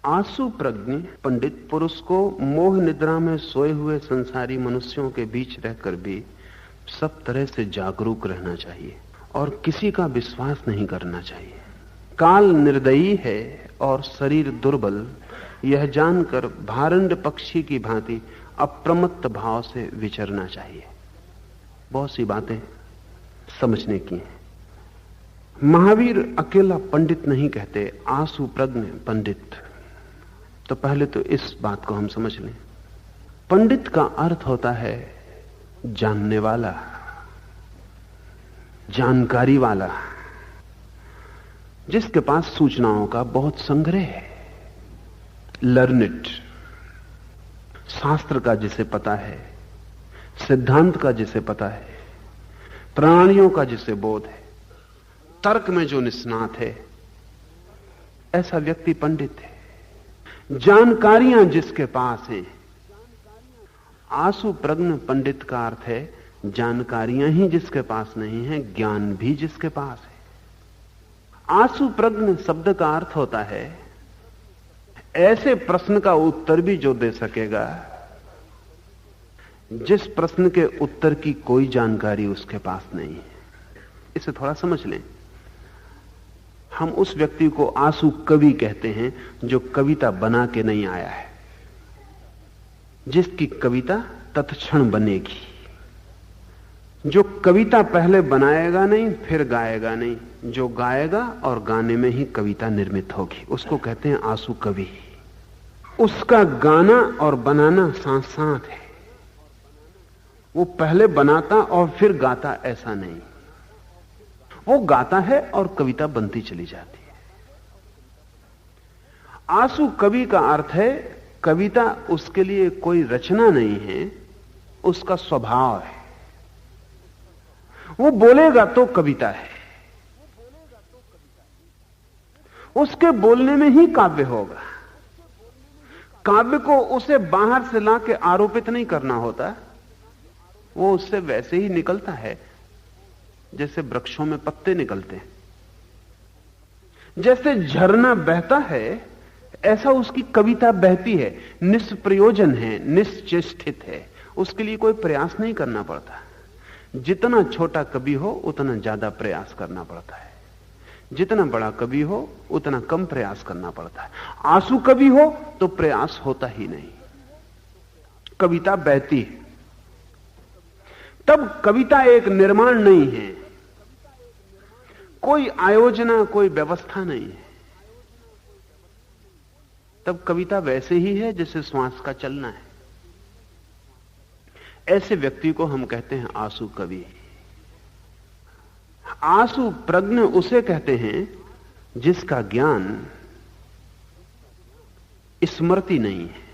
आंसू प्रज्ञ पंडित पुरुष को मोह निद्रा में सोए हुए संसारी मनुष्यों के बीच रहकर भी सब तरह से जागरूक रहना चाहिए और किसी का विश्वास नहीं करना चाहिए। काल निर्दयी है और शरीर दुर्बल, यह जानकर भारंड पक्षी की भांति अप्रमत्त भाव से विचरना चाहिए। बहुत सी बातें समझने की हैं। महावीर अकेला पंडित नहीं कहते, आंसू प्रज्ञ पंडित। तो पहले तो इस बात को हम समझ लें। पंडित का अर्थ होता है जानने वाला, जानकारी वाला, जिसके पास सूचनाओं का बहुत संग्रह है। लर्निड, शास्त्र का जिसे पता है, सिद्धांत का जिसे पता है, प्राणियों का जिसे बोध है, तर्क में जो निष्णात है, ऐसा व्यक्ति पंडित है। जानकारियां जिसके पास हैं। आंसू प्रज्ञ पंडित का अर्थ है जानकारियां ही जिसके पास नहीं है, ज्ञान भी जिसके पास है। आंसू प्रज्ञ शब्द का अर्थ होता है ऐसे प्रश्न का उत्तर भी जो दे सकेगा जिस प्रश्न के उत्तर की कोई जानकारी उसके पास नहीं है। इसे थोड़ा समझ लें। हम उस व्यक्ति को आंसू कवि कहते हैं जो कविता बना के नहीं आया है, जिसकी कविता तत्क्षण बनेगी, जो कविता पहले बनाएगा नहीं फिर गाएगा नहीं, जो गाएगा और गाने में ही कविता निर्मित होगी, उसको कहते हैं आंसू कवि। उसका गाना और बनाना साथ साथ है। वो पहले बनाता और फिर गाता ऐसा नहीं, वो गाता है और कविता बनती चली जाती है। आंसू कवि का अर्थ है कविता उसके लिए कोई रचना नहीं है, उसका स्वभाव है। वो बोलेगा तो कविता है, उसके बोलने में ही काव्य होगा। काव्य को उसे बाहर से लाके आरोपित नहीं करना होता, वो उससे वैसे ही निकलता है जैसे वृक्षों में पत्ते निकलते हैं। जैसे झरना बहता है ऐसा उसकी कविता बहती है, निष्प्रयोजन है, निश्चेष्टित है, उसके लिए कोई प्रयास नहीं करना पड़ता। जितना छोटा कवि हो उतना ज्यादा प्रयास करना पड़ता है, जितना बड़ा कवि हो उतना कम प्रयास करना पड़ता है। आंसू कवि हो तो प्रयास होता ही नहीं, कविता बहती है। तब कविता एक निर्माण नहीं है, कोई आयोजना, कोई व्यवस्था नहीं है। तब कविता वैसे ही है जैसे श्वास का चलना है। ऐसे व्यक्ति को हम कहते हैं आंसू कवि। आंसू प्रज्ञ उसे कहते हैं जिसका ज्ञान स्मृति नहीं है।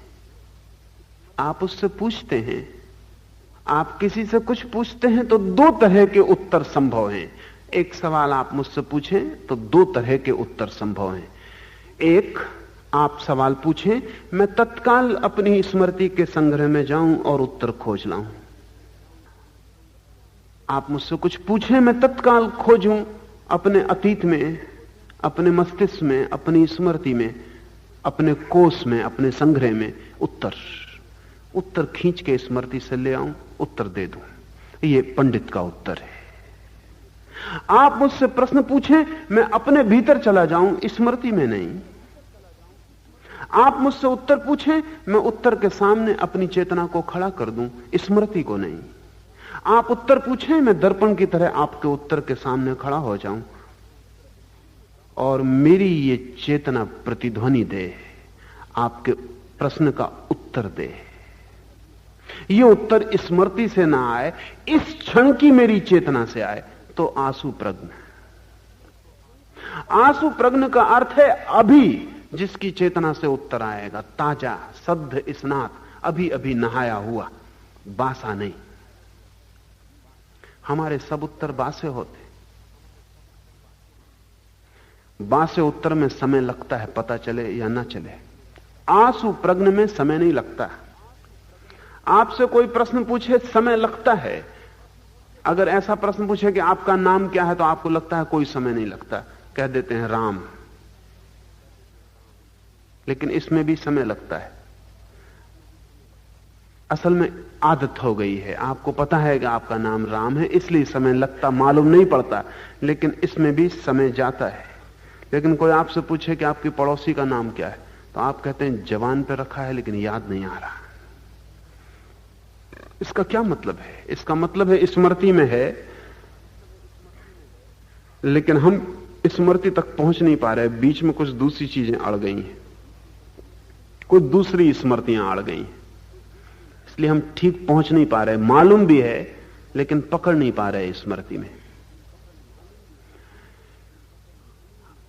आप उससे पूछते हैं, आप किसी से कुछ पूछते हैं तो दो तरह के उत्तर संभव हैं। एक सवाल आप मुझसे पूछें तो दो तरह के उत्तर संभव हैं। एक, आप सवाल पूछें, मैं तत्काल अपनी स्मृति के संग्रह में जाऊं और उत्तर खोज लाऊं। आप मुझसे कुछ पूछें, मैं तत्काल खोजूं अपने अतीत में, अपने मस्तिष्क में, अपनी स्मृति में, अपने कोष में, अपने संग्रह में उत्तर खींच के स्मृति से ले आऊं, उत्तर दे दूं। ये पंडित का उत्तर है। आप मुझसे प्रश्न पूछें, मैं अपने भीतर चला जाऊं, स्मृति में नहीं। आप मुझसे उत्तर पूछें, मैं उत्तर के सामने अपनी चेतना को खड़ा कर दूं, स्मृति को नहीं। आप उत्तर पूछें, मैं दर्पण की तरह आपके उत्तर के सामने खड़ा हो जाऊं और मेरी ये चेतना प्रतिध्वनि दे, आपके प्रश्न का उत्तर दे। ये उत्तर स्मृति से ना आए, इस क्षण की मेरी चेतना से आए, तो आंसू प्रज्ञ। आंसू प्रज्ञ का अर्थ है अभी जिसकी चेतना से उत्तर आएगा, ताजा, सद्ध, स्नात, अभी अभी नहाया हुआ, बासा नहीं। हमारे सब उत्तर बासे होते। बासे उत्तर में समय लगता है, पता चले या ना चले। आंसू प्रज्ञ में समय नहीं लगता। आपसे कोई प्रश्न पूछे, समय लगता है। अगर ऐसा प्रश्न पूछे कि आपका नाम क्या है, तो आपको लगता है कोई समय नहीं लगता, कह देते हैं राम। लेकिन इसमें भी समय लगता है। असल में आदत हो गई है, आपको पता है कि आपका नाम राम है, इसलिए समय लगता मालूम नहीं पड़ता, लेकिन इसमें भी समय जाता है। लेकिन कोई आपसे पूछे कि आपकी पड़ोसी का नाम क्या है, तो आप कहते हैं जवान पे रखा है लेकिन याद नहीं आ रहा। इसका क्या मतलब है? इसका मतलब है स्मृति में है, लेकिन हम स्मृति तक पहुंच नहीं पा रहे, बीच में कुछ दूसरी चीजें अड़ गई हैं, कुछ दूसरी स्मृतियां अड़ गई हैं, इसलिए हम ठीक पहुंच नहीं पा रहे। मालूम भी है लेकिन पकड़ नहीं पा रहे स्मृति में।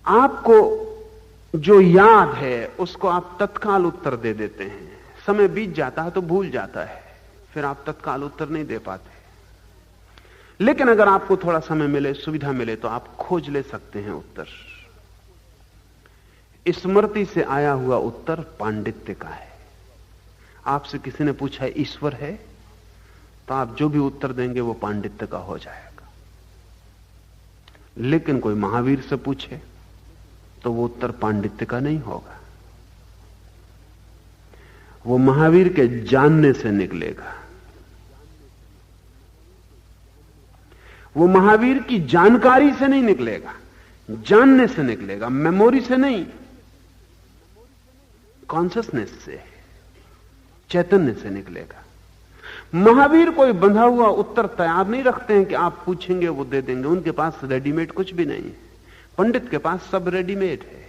आपको जो याद है उसको आप तत्काल उत्तर दे देते हैं, समय बीत जाता है तो भूल जाता है, फिर आप तत्काल उत्तर नहीं दे पाते। लेकिन अगर आपको थोड़ा समय मिले, सुविधा मिले, तो आप खोज ले सकते हैं उत्तर। स्मृति से आया हुआ उत्तर पांडित्य का है। आपसे किसी ने पूछा ईश्वर है, तो आप जो भी उत्तर देंगे वो पांडित्य का हो जाएगा। लेकिन कोई महावीर से पूछे तो वो उत्तर पांडित्य का नहीं होगा, वो महावीर के जानने से निकलेगा, वो महावीर की जानकारी से नहीं निकलेगा, जानने से निकलेगा, मेमोरी से नहीं, कॉन्शियसनेस से, चैतन्य से निकलेगा। महावीर कोई बंधा हुआ उत्तर तैयार नहीं रखते हैं कि आप पूछेंगे वो दे देंगे, उनके पास रेडीमेड कुछ भी नहीं है। पंडित के पास सब रेडीमेड है,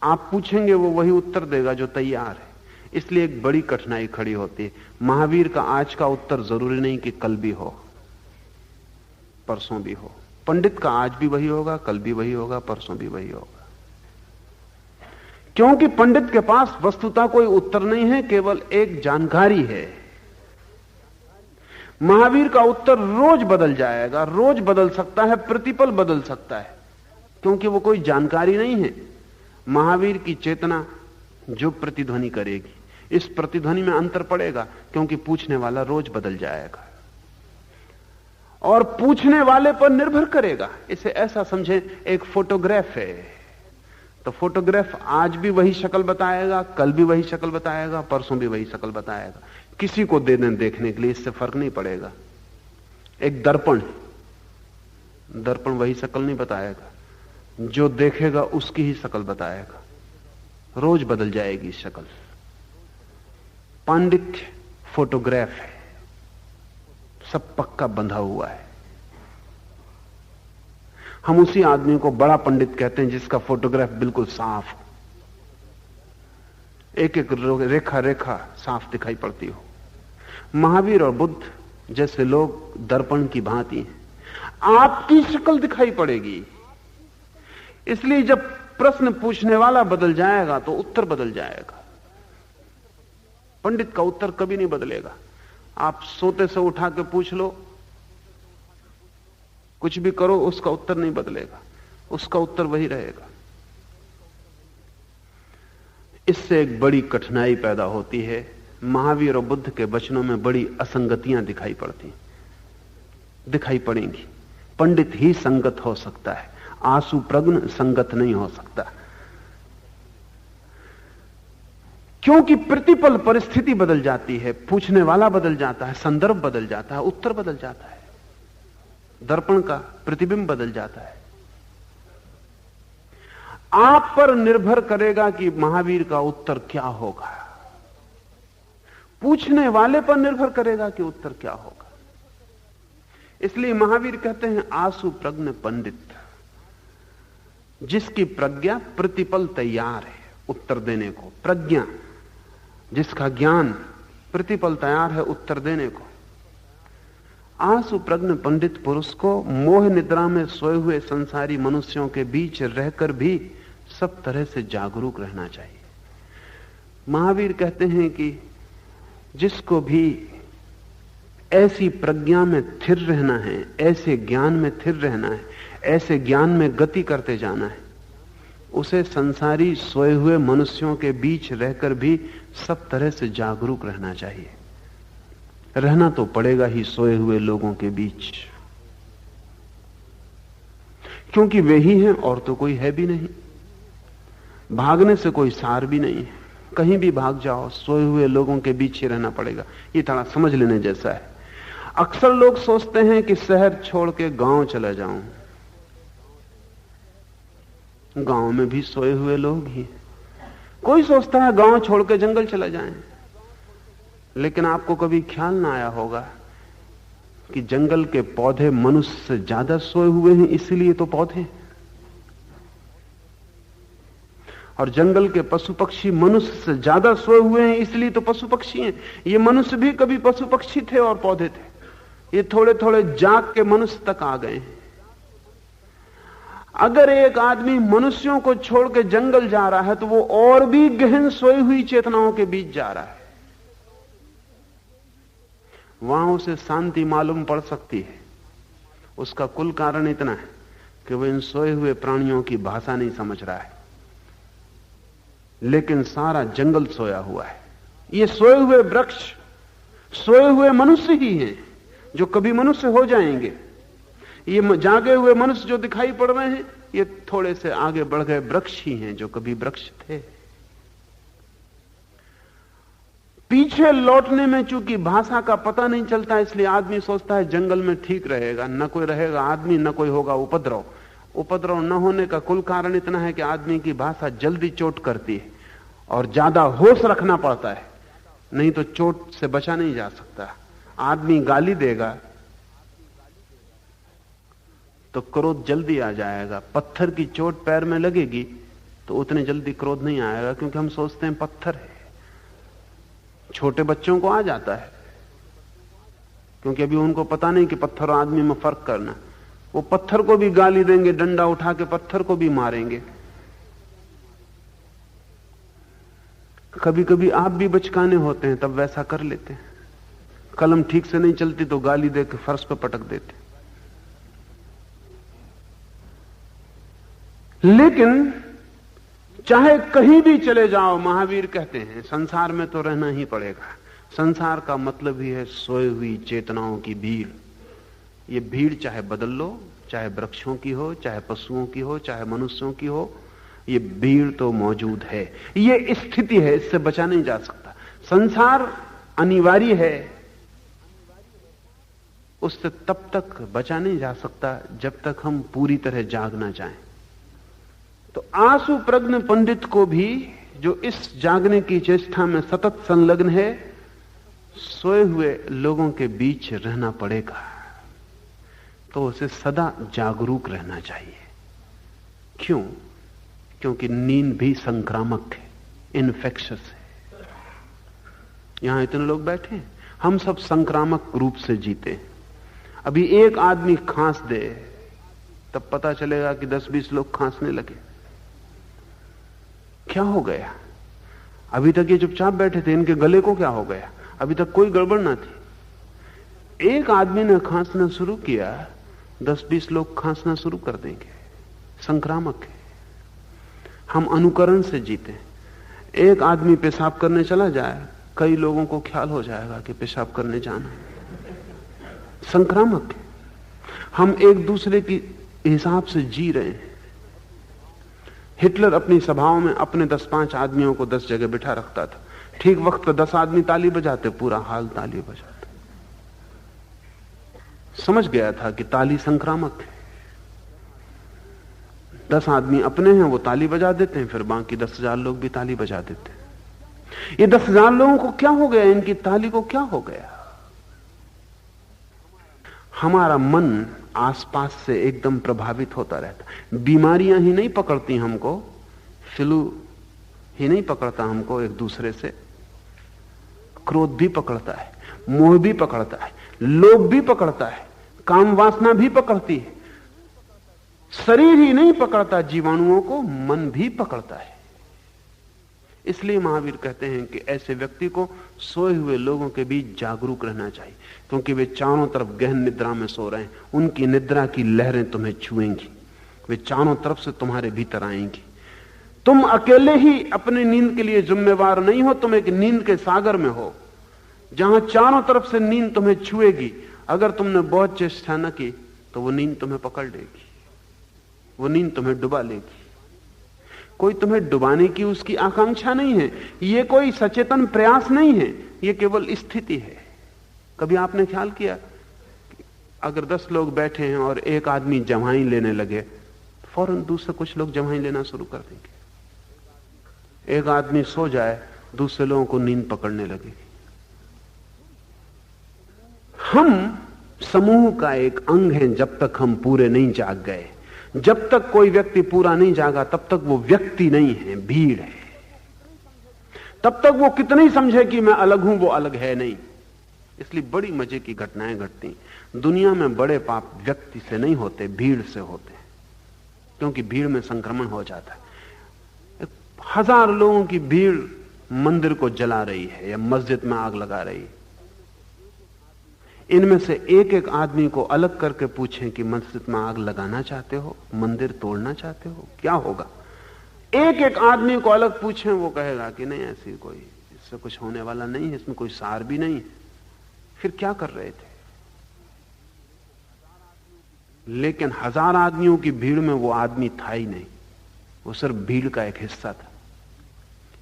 आप पूछेंगे वो वही उत्तर देगा जो तैयार है। इसलिए एक बड़ी कठिनाई खड़ी होती है। महावीर का आज का उत्तर जरूरी नहीं कि कल भी हो, परसों भी हो। पंडित का आज भी वही होगा, कल भी वही होगा, परसों भी वही होगा, क्योंकि पंडित के पास वस्तुतः कोई उत्तर नहीं है, केवल एक जानकारी है। महावीर का उत्तर रोज बदल जाएगा, रोज बदल सकता है, प्रतिपल बदल सकता है, क्योंकि वो कोई जानकारी नहीं है। महावीर की चेतना जो प्रतिध्वनि करेगी, इस प्रतिध्वनि में अंतर पड़ेगा, क्योंकि पूछने वाला रोज बदल जाएगा और पूछने वाले पर निर्भर करेगा। इसे ऐसा समझे, एक फोटोग्राफ है, तो फोटोग्राफ आज भी वही शक्ल बताएगा, कल भी वही शक्ल बताएगा, परसों भी वही शक्ल बताएगा। किसी को दे दें देखने के लिए, इससे फर्क नहीं पड़ेगा। एक दर्पण, दर्पण वही शक्ल नहीं बताएगा, जो देखेगा उसकी ही शक्ल बताएगा, रोज बदल जाएगी शक्ल। पांडित्य फोटोग्राफ है, सब पक्का बंधा हुआ है। हम उसी आदमी को बड़ा पंडित कहते हैं जिसका फोटोग्राफ बिल्कुल साफ हो, एक एक रेखा रेखा साफ दिखाई पड़ती हो। महावीर और बुद्ध जैसे लोग दर्पण की भांति हैं, आपकी शक्ल दिखाई पड़ेगी। इसलिए जब प्रश्न पूछने वाला बदल जाएगा तो उत्तर बदल जाएगा। पंडित का उत्तर कभी नहीं बदलेगा। आप सोते से उठा के पूछ लो, कुछ भी करो, उसका उत्तर नहीं बदलेगा, उसका उत्तर वही रहेगा। इससे एक बड़ी कठिनाई पैदा होती है। महावीर और बुद्ध के वचनों में बड़ी असंगतियां दिखाई पड़ेंगी। पंडित ही संगत हो सकता है, आंसू प्रज्ञ संगत नहीं हो सकता, क्योंकि प्रतिपल परिस्थिति बदल जाती है, पूछने वाला बदल जाता है, संदर्भ बदल जाता है, उत्तर बदल जाता है, दर्पण का प्रतिबिंब बदल जाता है। आप पर निर्भर करेगा कि महावीर का उत्तर क्या होगा, पूछने वाले पर निर्भर करेगा कि उत्तर क्या होगा। इसलिए महावीर कहते हैं आसु प्रज्ञ पंडित, जिसकी प्रज्ञा प्रतिपल तैयार है उत्तर देने को, प्रज्ञा जिसका ज्ञान प्रतिपल तैयार है उत्तर देने को। आसु प्रज्ञ पंडित पुरुष को मोह निद्रा में सोए हुए संसारी मनुष्यों के बीच रहकर भी सब तरह से जागरूक रहना चाहिए। महावीर कहते हैं कि जिसको भी ऐसी प्रज्ञा में स्थिर रहना है, ऐसे ज्ञान में स्थिर रहना है, ऐसे ज्ञान में गति करते जाना है, उसे संसारी सोए हुए मनुष्यों के बीच रहकर भी सब तरह से जागरूक रहना चाहिए। रहना तो पड़ेगा ही सोए हुए लोगों के बीच, क्योंकि वे ही हैं और तो कोई है भी नहीं। भागने से कोई सार भी नहीं है। कहीं भी भाग जाओ, सोए हुए लोगों के बीच ही रहना पड़ेगा। ये थोड़ा समझ लेने जैसा है। अक्सर लोग सोचते हैं कि शहर छोड़ के गांव चला जाऊं। गांव में भी सोए हुए लोग ही। कोई सोचता है गांव छोड़ के जंगल चला जाएं, लेकिन आपको कभी ख्याल ना आया होगा कि जंगल के पौधे मनुष्य से ज्यादा सोए हुए हैं, इसलिए तो पौधे। और जंगल के पशु पक्षी मनुष्य से ज्यादा सोए हुए हैं, इसलिए तो पशु पक्षी हैं। ये मनुष्य भी कभी पशु पक्षी थे और पौधे थे। ये थोड़े थोड़े जाग के मनुष्य तक आ गए हैं। अगर एक आदमी मनुष्यों को छोड़ के जंगल जा रहा है तो वो और भी गहन सोई हुई चेतनाओं के बीच जा रहा है। वहां उसे शांति मालूम पड़ सकती है। उसका कुल कारण इतना है कि वो इन सोए हुए प्राणियों की भाषा नहीं समझ रहा है, लेकिन सारा जंगल सोया हुआ है। ये सोए हुए वृक्ष सोए हुए मनुष्य ही हैं जो कभी मनुष्य हो जाएंगे। ये जागे हुए मनुष्य जो दिखाई पड़ रहे हैं, ये थोड़े से आगे बढ़ गए वृक्ष ही हैं जो कभी वृक्ष थे। पीछे लौटने में चूंकि भाषा का पता नहीं चलता, इसलिए आदमी सोचता है जंगल में ठीक रहेगा, न कोई रहेगा आदमी, न कोई होगा उपद्रव। उपद्रव न होने का कुल कारण इतना है कि आदमी की भाषा जल्दी चोट करती है और ज्यादा होश रखना पड़ता है, नहीं तो चोट से बचा नहीं जा सकता। आदमी गाली देगा तो क्रोध जल्दी आ जाएगा। पत्थर की चोट पैर में लगेगी तो उतने जल्दी क्रोध नहीं आएगा, क्योंकि हम सोचते हैं पत्थर है। छोटे बच्चों को आ जाता है, क्योंकि अभी उनको पता नहीं कि पत्थर और आदमी में फर्क करना। वो पत्थर को भी गाली देंगे, डंडा उठा के पत्थर को भी मारेंगे। कभी कभी आप भी बचकाने होते हैं, तब वैसा कर लेते हैं। कलम ठीक से नहीं चलती तो गाली दे के फर्श पर पटक देते। लेकिन चाहे कहीं भी चले जाओ, महावीर कहते हैं संसार में तो रहना ही पड़ेगा। संसार का मतलब ही है सोई हुई चेतनाओं की भीड़। ये भीड़ चाहे बदल लो, चाहे वृक्षों की हो, चाहे पशुओं की हो, चाहे मनुष्यों की हो, ये भीड़ तो मौजूद है। ये स्थिति है, इससे बचा नहीं जा सकता। संसार अनिवार्य है, उससे तब तक बचा नहीं जा सकता जब तक हम पूरी तरह जाग ना जाएं। तो आंसू प्रज्ञ पंडित को भी, जो इस जागने की चेष्टा में सतत संलग्न है, सोए हुए लोगों के बीच रहना पड़ेगा। तो उसे सदा जागरूक रहना चाहिए। क्यों? क्योंकि नींद भी संक्रामक है, इन्फेक्शस है। यहां इतने लोग बैठे हैं, हम सब संक्रामक रूप से जीते। अभी एक आदमी खांस दे तब पता चलेगा कि 10-20 लोग खांसने लगे। क्या हो गया? अभी तक ये चुपचाप बैठे थे, इनके गले को क्या हो गया? अभी तक कोई गड़बड़ ना थी। एक आदमी ने खांसना शुरू किया, 10-20 लोग खांसना शुरू कर देंगे। संक्रामक है। हम अनुकरण से जीते। एक आदमी पेशाब करने चला जाए, कई लोगों को ख्याल हो जाएगा कि पेशाब करने जाना। संक्रामक है। हम एक दूसरे की हिसाब से जी रहे हैं। हिटलर अपनी सभाओं में अपने 10-5 आदमियों को 10 जगह बिठा रखता था। ठीक वक्त पर 10 आदमी ताली बजाते, पूरा हाल ताली बजाता। समझ गया था कि ताली संक्रामक है। 10 आदमी अपने हैं, वो ताली बजा देते हैं, फिर बाकी 10,000 लोग भी ताली बजा देते हैं। ये 10,000 लोगों को क्या हो गया? इनकी ताली को क्या हो गया? हमारा मन आसपास से एकदम प्रभावित होता रहता। बीमारियां ही नहीं पकड़ती हमको, फ्लू ही नहीं पकड़ता हमको एक दूसरे से, क्रोध भी पकड़ता है, मोह भी पकड़ता है, लोभ भी पकड़ता है, काम वासना भी पकड़ती है। शरीर ही नहीं पकड़ता जीवाणुओं को, मन भी पकड़ता है। इसलिए महावीर कहते हैं कि ऐसे व्यक्ति को सोए हुए लोगों के बीच जागरूक रहना चाहिए, क्योंकि वे चारों तरफ गहन निद्रा में सो रहे हैं। उनकी निद्रा की लहरें तुम्हें छुएंगी, वे चारों तरफ से तुम्हारे भीतर आएंगी। तुम अकेले ही अपनी नींद के लिए जिम्मेवार नहीं हो, तुम एक नींद के सागर में हो, जहां चारों तरफ से नींद तुम्हें छुएगी। अगर तुमने बहुत चेष्टा न की तो वो नींद तुम्हें पकड़ लेगी, वो नींद तुम्हें डुबा लेगी। कोई तुम्हें डुबाने की उसकी आकांक्षा नहीं है, ये कोई सचेतन प्रयास नहीं है, ये केवल स्थिति है। कभी आपने ख्याल किया अगर 10 लोग बैठे हैं और एक आदमी जमाई लेने लगे, फौरन दूसरे कुछ लोग जमाई लेना शुरू कर देंगे। एक आदमी सो जाए, दूसरे लोगों को नींद पकड़ने लगेगी। हम समूह का एक अंग हैं जब तक हम पूरे नहीं जाग गए। जब तक कोई व्यक्ति पूरा नहीं जागा तब तक वो व्यक्ति नहीं है, भीड़ है। तब तक वो कितना ही समझे कि मैं अलग हूं, वो अलग है नहीं। इसलिए बड़ी मजे की घटनाएं घटती। दुनिया में बड़े पाप व्यक्ति से नहीं होते, भीड़ से होते हैं, क्योंकि भीड़ में संक्रमण हो जाता है। 1000 लोगों की भीड़ मंदिर को जला रही है या मस्जिद में आग लगा रही है। इनमें से एक एक आदमी को अलग करके पूछें कि मस्जिद में आग लगाना चाहते हो, मंदिर तोड़ना चाहते हो, क्या होगा? एक एक आदमी को अलग पूछें, वो कहेगा कि नहीं, ऐसी कोई, इससे कुछ होने वाला नहीं है, इसमें कोई सार भी नहीं है। फिर क्या कर रहे थे? लेकिन 1000 आदमियों की भीड़ में वो आदमी था ही नहीं, वो सिर्फ भीड़ का एक हिस्सा था।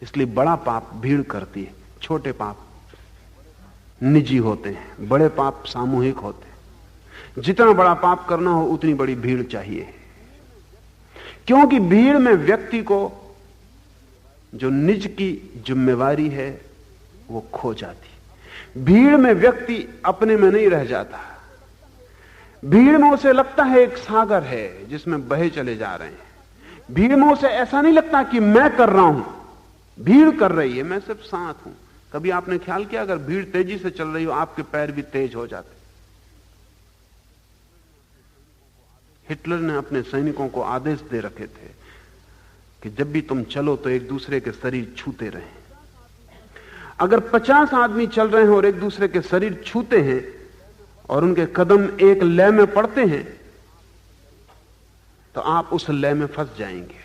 इसलिए बड़ा पाप भीड़ करती है, छोटे पाप निजी होते हैं, बड़े पाप सामूहिक होते हैं। जितना बड़ा पाप करना हो उतनी बड़ी भीड़ चाहिए, क्योंकि भीड़ में व्यक्ति को जो निज की जिम्मेवारी है वो खो जाती। भीड़ में व्यक्ति अपने में नहीं रह जाता। भीड़ में उसे लगता है एक सागर है जिसमें बहे चले जा रहे हैं। भीड़ में उसे ऐसा नहीं लगता कि मैं कर रहा हूं, भीड़ कर रही है, मैं सिर्फ साथ हूं। कभी आपने ख्याल किया अगर भीड़ तेजी से चल रही हो, आपके पैर भी तेज हो जाते। हिटलर ने अपने सैनिकों को आदेश दे रखे थे कि जब भी तुम चलो तो एक दूसरे के शरीर छूते रहें। अगर 50 आदमी चल रहे हैं और एक दूसरे के शरीर छूते हैं और उनके कदम एक लय में पड़ते हैं, तो आप उस लय में फंस जाएंगे।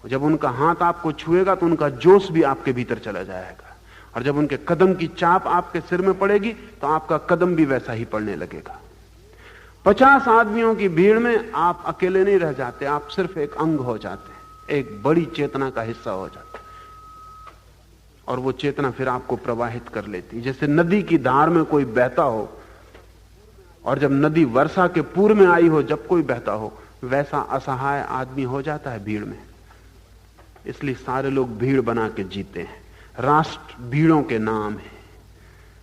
जब उनका हाथ आपको छुएगा तो उनका जोश भी आपके भीतर चला जाएगा, और जब उनके कदम की चाप आपके सिर में पड़ेगी तो आपका कदम भी वैसा ही पड़ने लगेगा। 50 आदमियों की भीड़ में आप अकेले नहीं रह जाते, आप सिर्फ एक अंग हो जाते हैं, एक बड़ी चेतना का हिस्सा हो जाते हैं, और वो चेतना फिर आपको प्रवाहित कर लेती। जैसे नदी की धार में कोई बहता हो, और जब नदी वर्षा के पूर्व में आई हो, जब कोई बहता हो, वैसा असहाय आदमी हो जाता है भीड़ में। इसलिए सारे लोग भीड़ बना के जीते हैं। राष्ट्र भीड़ों के नाम है,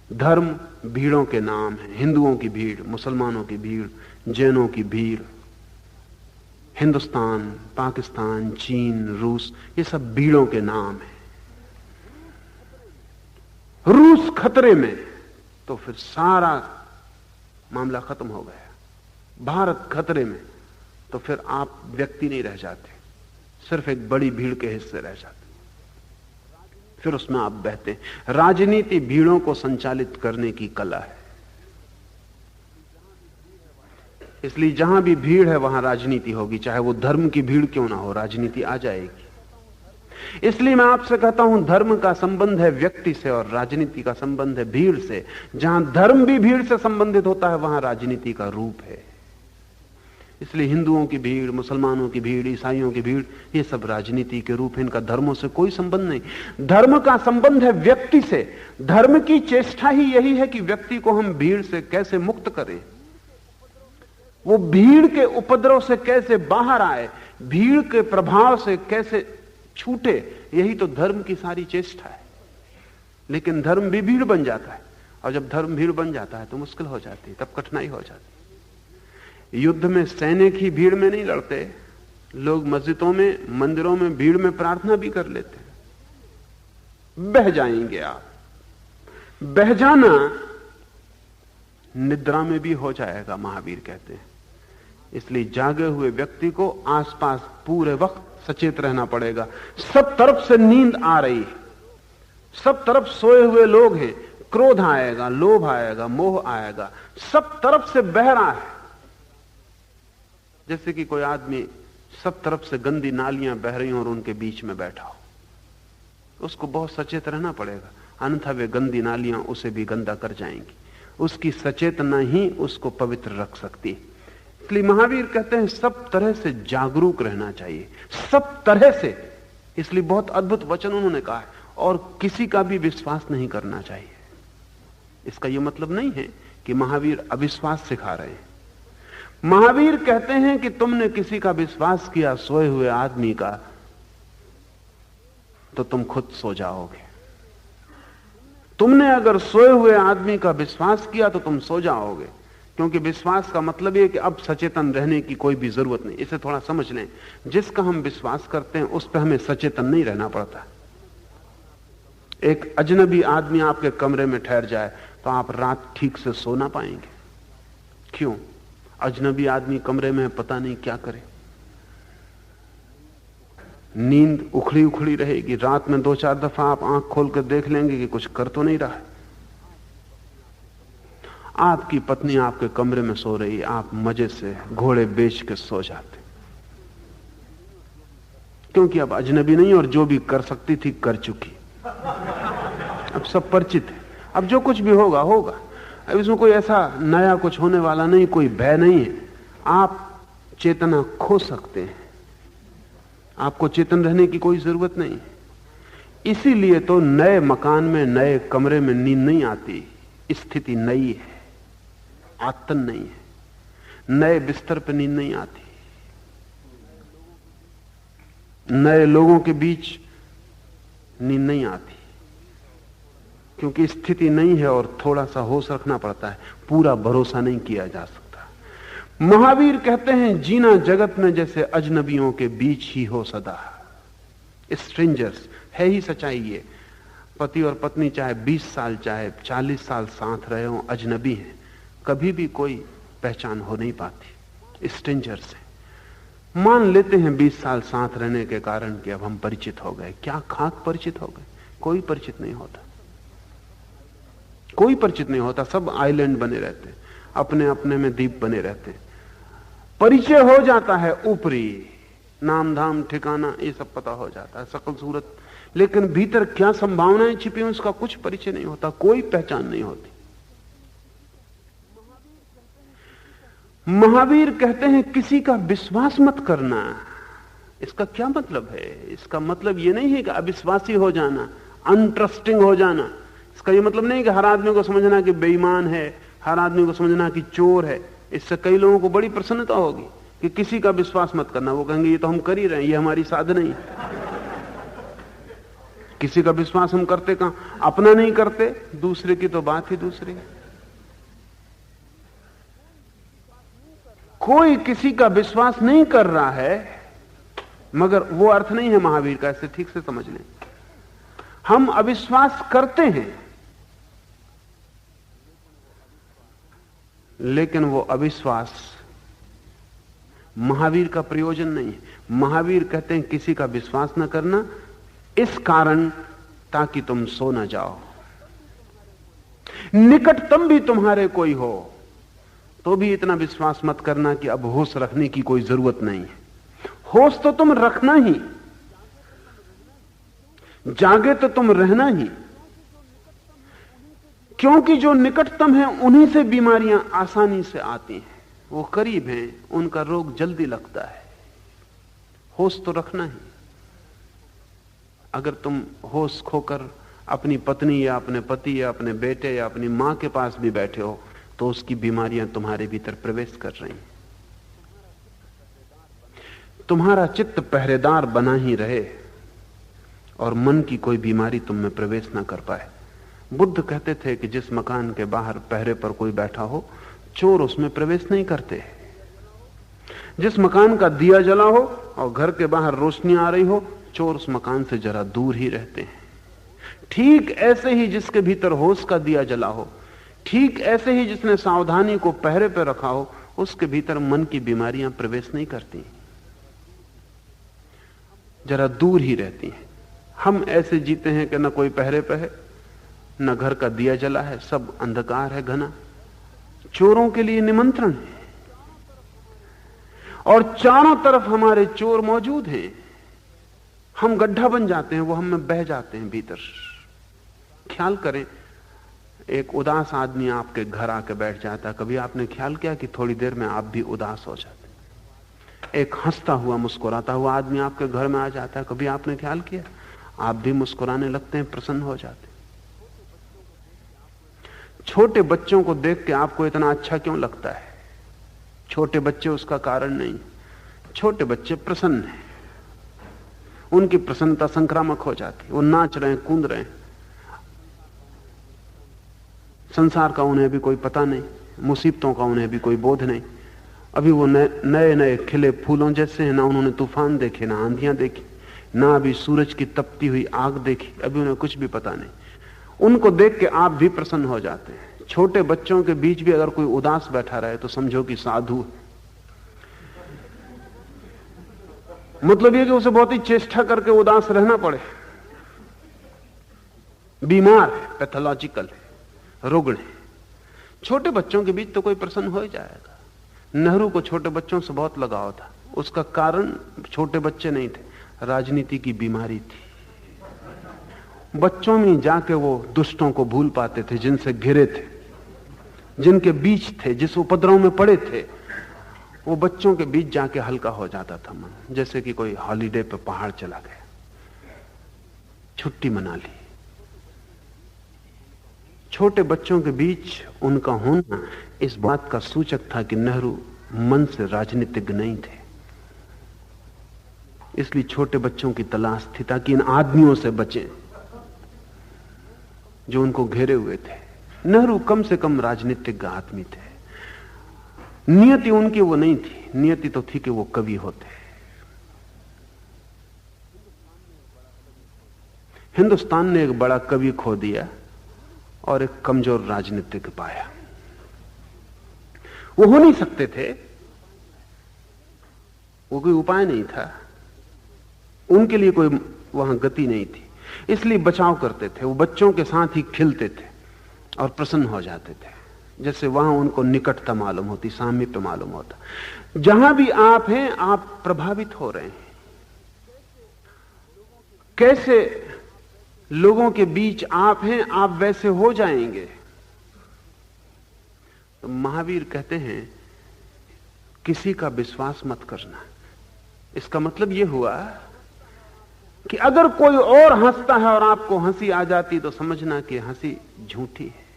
धर्म भीड़ों के नाम है। हिंदुओं की भीड़, मुसलमानों की भीड़, जैनों की भीड़, हिंदुस्तान, पाकिस्तान, चीन, रूस, ये सब भीड़ों के नाम है। रूस खतरे में तो फिर सारा मामला खत्म हो गया। भारत खतरे में तो फिर आप व्यक्ति नहीं रह जाते, सिर्फ एक बड़ी भीड़ के हिस्से रह जाते, फिर उसमें आप बहते हैं। राजनीति भीड़ों को संचालित करने की कला है। इसलिए जहां भी भीड़ है वहां राजनीति होगी, चाहे वो धर्म की भीड़ क्यों ना हो, राजनीति आ जाएगी। इसलिए मैं आपसे कहता हूं, धर्म का संबंध है व्यक्ति से और राजनीति का संबंध है भीड़ से। जहां धर्म भी भीड़ से संबंधित होता है वहां राजनीति का रूप है। इसलिए हिंदुओं की भीड़, मुसलमानों की भीड़, ईसाइयों की भीड़, ये सब राजनीति के रूप है, इनका धर्मों से कोई संबंध नहीं। धर्म का संबंध है व्यक्ति से। धर्म की चेष्टा ही यही है कि व्यक्ति को हम भीड़ से कैसे मुक्त करें, वो भीड़ के उपद्रव से कैसे बाहर आए, भीड़ के प्रभाव से कैसे छूटे, यही तो धर्म की सारी चेष्टा है। लेकिन धर्म भी भीड़ बन जाता है, और जब धर्म भीड़ बन जाता है तो मुश्किल हो जाती है, तब कठिनाई हो जाती है। युद्ध में सैनिक ही भीड़ में नहीं लड़ते, लोग मस्जिदों में, मंदिरों में भीड़ में प्रार्थना भी कर लेते हैं। बह जाएंगे आप। बह जाना निद्रा में भी हो जाएगा, महावीर कहते हैं। इसलिए जागे हुए व्यक्ति को आसपास पूरे वक्त सचेत रहना पड़ेगा। सब तरफ से नींद आ रही है, सब तरफ सोए हुए लोग हैं, क्रोध आएगा, लोभ आएगा, मोह आएगा, सब तरफ से बह रहा है। जैसे कि कोई आदमी सब तरफ से गंदी नालियां बह रही हो और उनके बीच में बैठा हो, उसको बहुत सचेत रहना पड़ेगा, अन्यथा वे गंदी नालियां उसे भी गंदा कर जाएंगी। उसकी सचेतना ही उसको पवित्र रख सकती है। इसलिए महावीर कहते हैं सब तरह से जागरूक रहना चाहिए, सब तरह से, इसलिए बहुत अद्भुत वचन उन्होंने कहा है। और किसी का भी विश्वास नहीं करना चाहिए। इसका यह मतलब नहीं है कि महावीर अविश्वास सिखा रहे हैं। महावीर कहते हैं कि तुमने किसी का विश्वास किया सोए हुए आदमी का, तो तुम खुद सो जाओगे। तुमने अगर सोए हुए आदमी का विश्वास किया तो तुम सो जाओगे, क्योंकि विश्वास का मतलब यह कि अब सचेतन रहने की कोई भी जरूरत नहीं। इसे थोड़ा समझ लें। जिसका हम विश्वास करते हैं उस पर हमें सचेतन नहीं रहना पड़ता। एक अजनबी आदमी आपके कमरे में ठहर जाए तो आप रात ठीक से सो ना पाएंगे। क्यों? अजनबी आदमी कमरे में पता नहीं क्या करे, नींद उखड़ी उखड़ी रहेगी। रात में 2-4 दफा आप आंख खोल कर देख लेंगे कि कुछ कर तो नहीं रहा है। आपकी पत्नी आपके कमरे में सो रही, आप मजे से घोड़े बेच के सो जाते, क्योंकि अब अजनबी नहीं और जो भी कर सकती थी कर चुकी। अब सब परिचित है। अब जो कुछ भी होगा होगा। अब इसमें कोई ऐसा नया कुछ होने वाला नहीं, कोई भय नहीं है। आप चेतना खो सकते हैं, आपको चेतन रहने की कोई जरूरत नहीं है। इसीलिए तो नए मकान में नए कमरे में नींद नहीं आती। स्थिति नई है, आतन नहीं है। नए बिस्तर पर नींद नहीं आती, नए लोगों के बीच नींद नहीं आती, क्योंकि स्थिति नहीं है और थोड़ा सा होश रखना पड़ता है। पूरा भरोसा नहीं किया जा सकता। महावीर कहते हैं जीना जगत में जैसे अजनबियों के बीच ही हो सदा। स्ट्रेंजर्स है ही सच्चाई ये। पति और पत्नी चाहे 20 साल चाहे 40 साल साथ रहे हो, अजनबी हैं, कभी भी कोई पहचान हो नहीं पाती। स्ट्रेंजर्स है। मान लेते हैं 20 साल साथ रहने के कारण कि अब हम परिचित हो गए। क्या खाक परिचित हो गए? कोई परिचित नहीं होता, कोई परिचित नहीं होता। सब आइलैंड बने रहते, अपने अपने में द्वीप बने रहते। परिचय हो जाता है ऊपरी, नाम धाम ठिकाना ये सब पता हो जाता है, शकल सूरत, लेकिन भीतर क्या संभावनाएं छिपी हैं उसका कुछ परिचय नहीं होता, कोई पहचान नहीं होती। महावीर कहते हैं किसी का विश्वास मत करना। इसका क्या मतलब है? इसका मतलब यह नहीं है कि अविश्वासी हो जाना, अनट्रस्टिंग हो जाना। इसका यह मतलब नहीं कि हर आदमी को समझना कि बेईमान है, हर आदमी को समझना कि चोर है। इससे कई लोगों को बड़ी प्रसन्नता होगी कि किसी का विश्वास मत करना। वो कहेंगे ये तो हम कर ही रहे हैं, ये हमारी साधना ही है। किसी का विश्वास हम करते कहां? अपना नहीं करते, दूसरे की तो बात ही दूसरी। कोई किसी का विश्वास नहीं कर रहा है, मगर वो अर्थ नहीं है महावीर का। इसे ठीक से समझ लें। हम अविश्वास करते हैं, लेकिन वो अविश्वास महावीर का प्रयोजन नहीं है। महावीर कहते हैं किसी का विश्वास न करना, इस कारण ताकि तुम सो ना जाओ। निकटतम भी तुम्हारे कोई हो तो भी इतना विश्वास मत करना कि अब होश रखने की कोई जरूरत नहीं है। होश तो तुम रखना ही, जागे तो तुम रहना ही, क्योंकि जो निकटतम है उन्हीं से बीमारियां आसानी से आती हैं। वो करीब हैं, उनका रोग जल्दी लगता है। होश तो रखना ही। अगर तुम होश खोकर अपनी पत्नी या अपने पति या अपने बेटे या अपनी मां के पास भी बैठे हो तो उसकी बीमारियां तुम्हारे भीतर प्रवेश कर रही हैं। तुम्हारा चित्त पहरेदार बना ही रहे और मन की कोई बीमारी तुम में प्रवेश ना कर पाए। बुद्ध कहते थे कि जिस मकान के बाहर पहरे पर कोई बैठा हो, चोर उसमें प्रवेश नहीं करते। जिस मकान का दिया जला हो और घर के बाहर रोशनी आ रही हो, चोर उस मकान से जरा दूर ही रहते हैं। ठीक ऐसे ही जिसके भीतर होश का दिया जला हो, ठीक ऐसे ही जिसने सावधानी को पहरे पर रखा हो, उसके भीतर मन की बीमारियां प्रवेश नहीं करती, जरा दूर ही रहती हैं। हम ऐसे जीते हैं कि न कोई पहरे पे है, न घर का दिया जला है, सब अंधकार है घना। चोरों के लिए निमंत्रण है और चारों तरफ हमारे चोर मौजूद हैं। हम गड्ढा बन जाते हैं, वो हम में बह जाते हैं भीतर। ख्याल करें, एक उदास आदमी आपके घर आके बैठ जाता, कभी आपने ख्याल किया कि थोड़ी देर में आप भी उदास हो जाते? एक हंसता हुआ मुस्कुराता हुआ आदमी आपके घर में आ जाता है, कभी आपने ख्याल किया? आप भी मुस्कुराने लगते हैं, प्रसन्न हो जाते। छोटे बच्चों को देख के आपको इतना अच्छा क्यों लगता है? छोटे बच्चे उसका कारण नहीं, छोटे बच्चे प्रसन्न हैं, उनकी प्रसन्नता संक्रामक हो जाती, वो नाच रहे हैं, कूद रहे हैं, संसार का उन्हें भी कोई पता नहीं, मुसीबतों का उन्हें भी कोई बोध नहीं। अभी वो नए नए खिले फूलों जैसे हैं, ना उन्होंने तूफान देखे, ना आंधियां देखी, ना अभी सूरज की तपती हुई आग देखी, अभी उन्हें कुछ भी पता नहीं। उनको देख के आप भी प्रसन्न हो जाते हैं। छोटे बच्चों के बीच भी अगर कोई उदास बैठा रहे तो समझो कि साधु है। मतलब यह कि उसे बहुत ही चेष्टा करके उदास रहना पड़े, बीमार है, पैथोलॉजिकल है, रुग्ण है। छोटे बच्चों के बीच तो कोई प्रसन्न हो ही जाएगा। नेहरू को छोटे बच्चों से बहुत लगाव था, उसका कारण छोटे बच्चे नहीं थे, राजनीति की बीमारी थी। बच्चों में जाके वो दुष्टों को भूल पाते थे, जिनसे घिरे थे, जिनके बीच थे, जिस उपद्रव में पड़े थे, वो बच्चों के बीच जाके हल्का हो जाता था मन। जैसे कि कोई हॉलिडे पे पहाड़ चला गया, छुट्टी मना ली। छोटे बच्चों के बीच उनका होना इस बात का सूचक था कि नेहरू मन से राजनीतिज्ञ नहीं थे। इसलिए छोटे बच्चों की तलाश थी ताकि इन आदमियों से बचें जो उनको घेरे हुए थे। नेहरू कम से कम राजनीतिज्ञ आदमी थे। नियति उनकी वो नहीं थी, नियति तो थी कि वो कवि होते। हिंदुस्तान ने एक बड़ा कवि खो दिया और एक कमजोर राजनीतिज्ञ पाया। वो हो नहीं सकते थे, वो कोई उपाय नहीं था, उनके लिए कोई वहां गति नहीं थी, इसलिए बचाव करते थे। वो बच्चों के साथ ही खिलते थे और प्रसन्न हो जाते थे, जैसे वहां उनको निकटता मालूम होती, सामीप्य मालूम होता। जहां भी आप हैं, आप प्रभावित हो रहे हैं। कैसे लोगों के बीच आप हैं, आप वैसे हो जाएंगे। तो महावीर कहते हैं किसी का विश्वास मत करना। इसका मतलब यह हुआ कि अगर कोई और हंसता है और आपको हंसी आ जाती तो समझना कि हंसी झूठी है।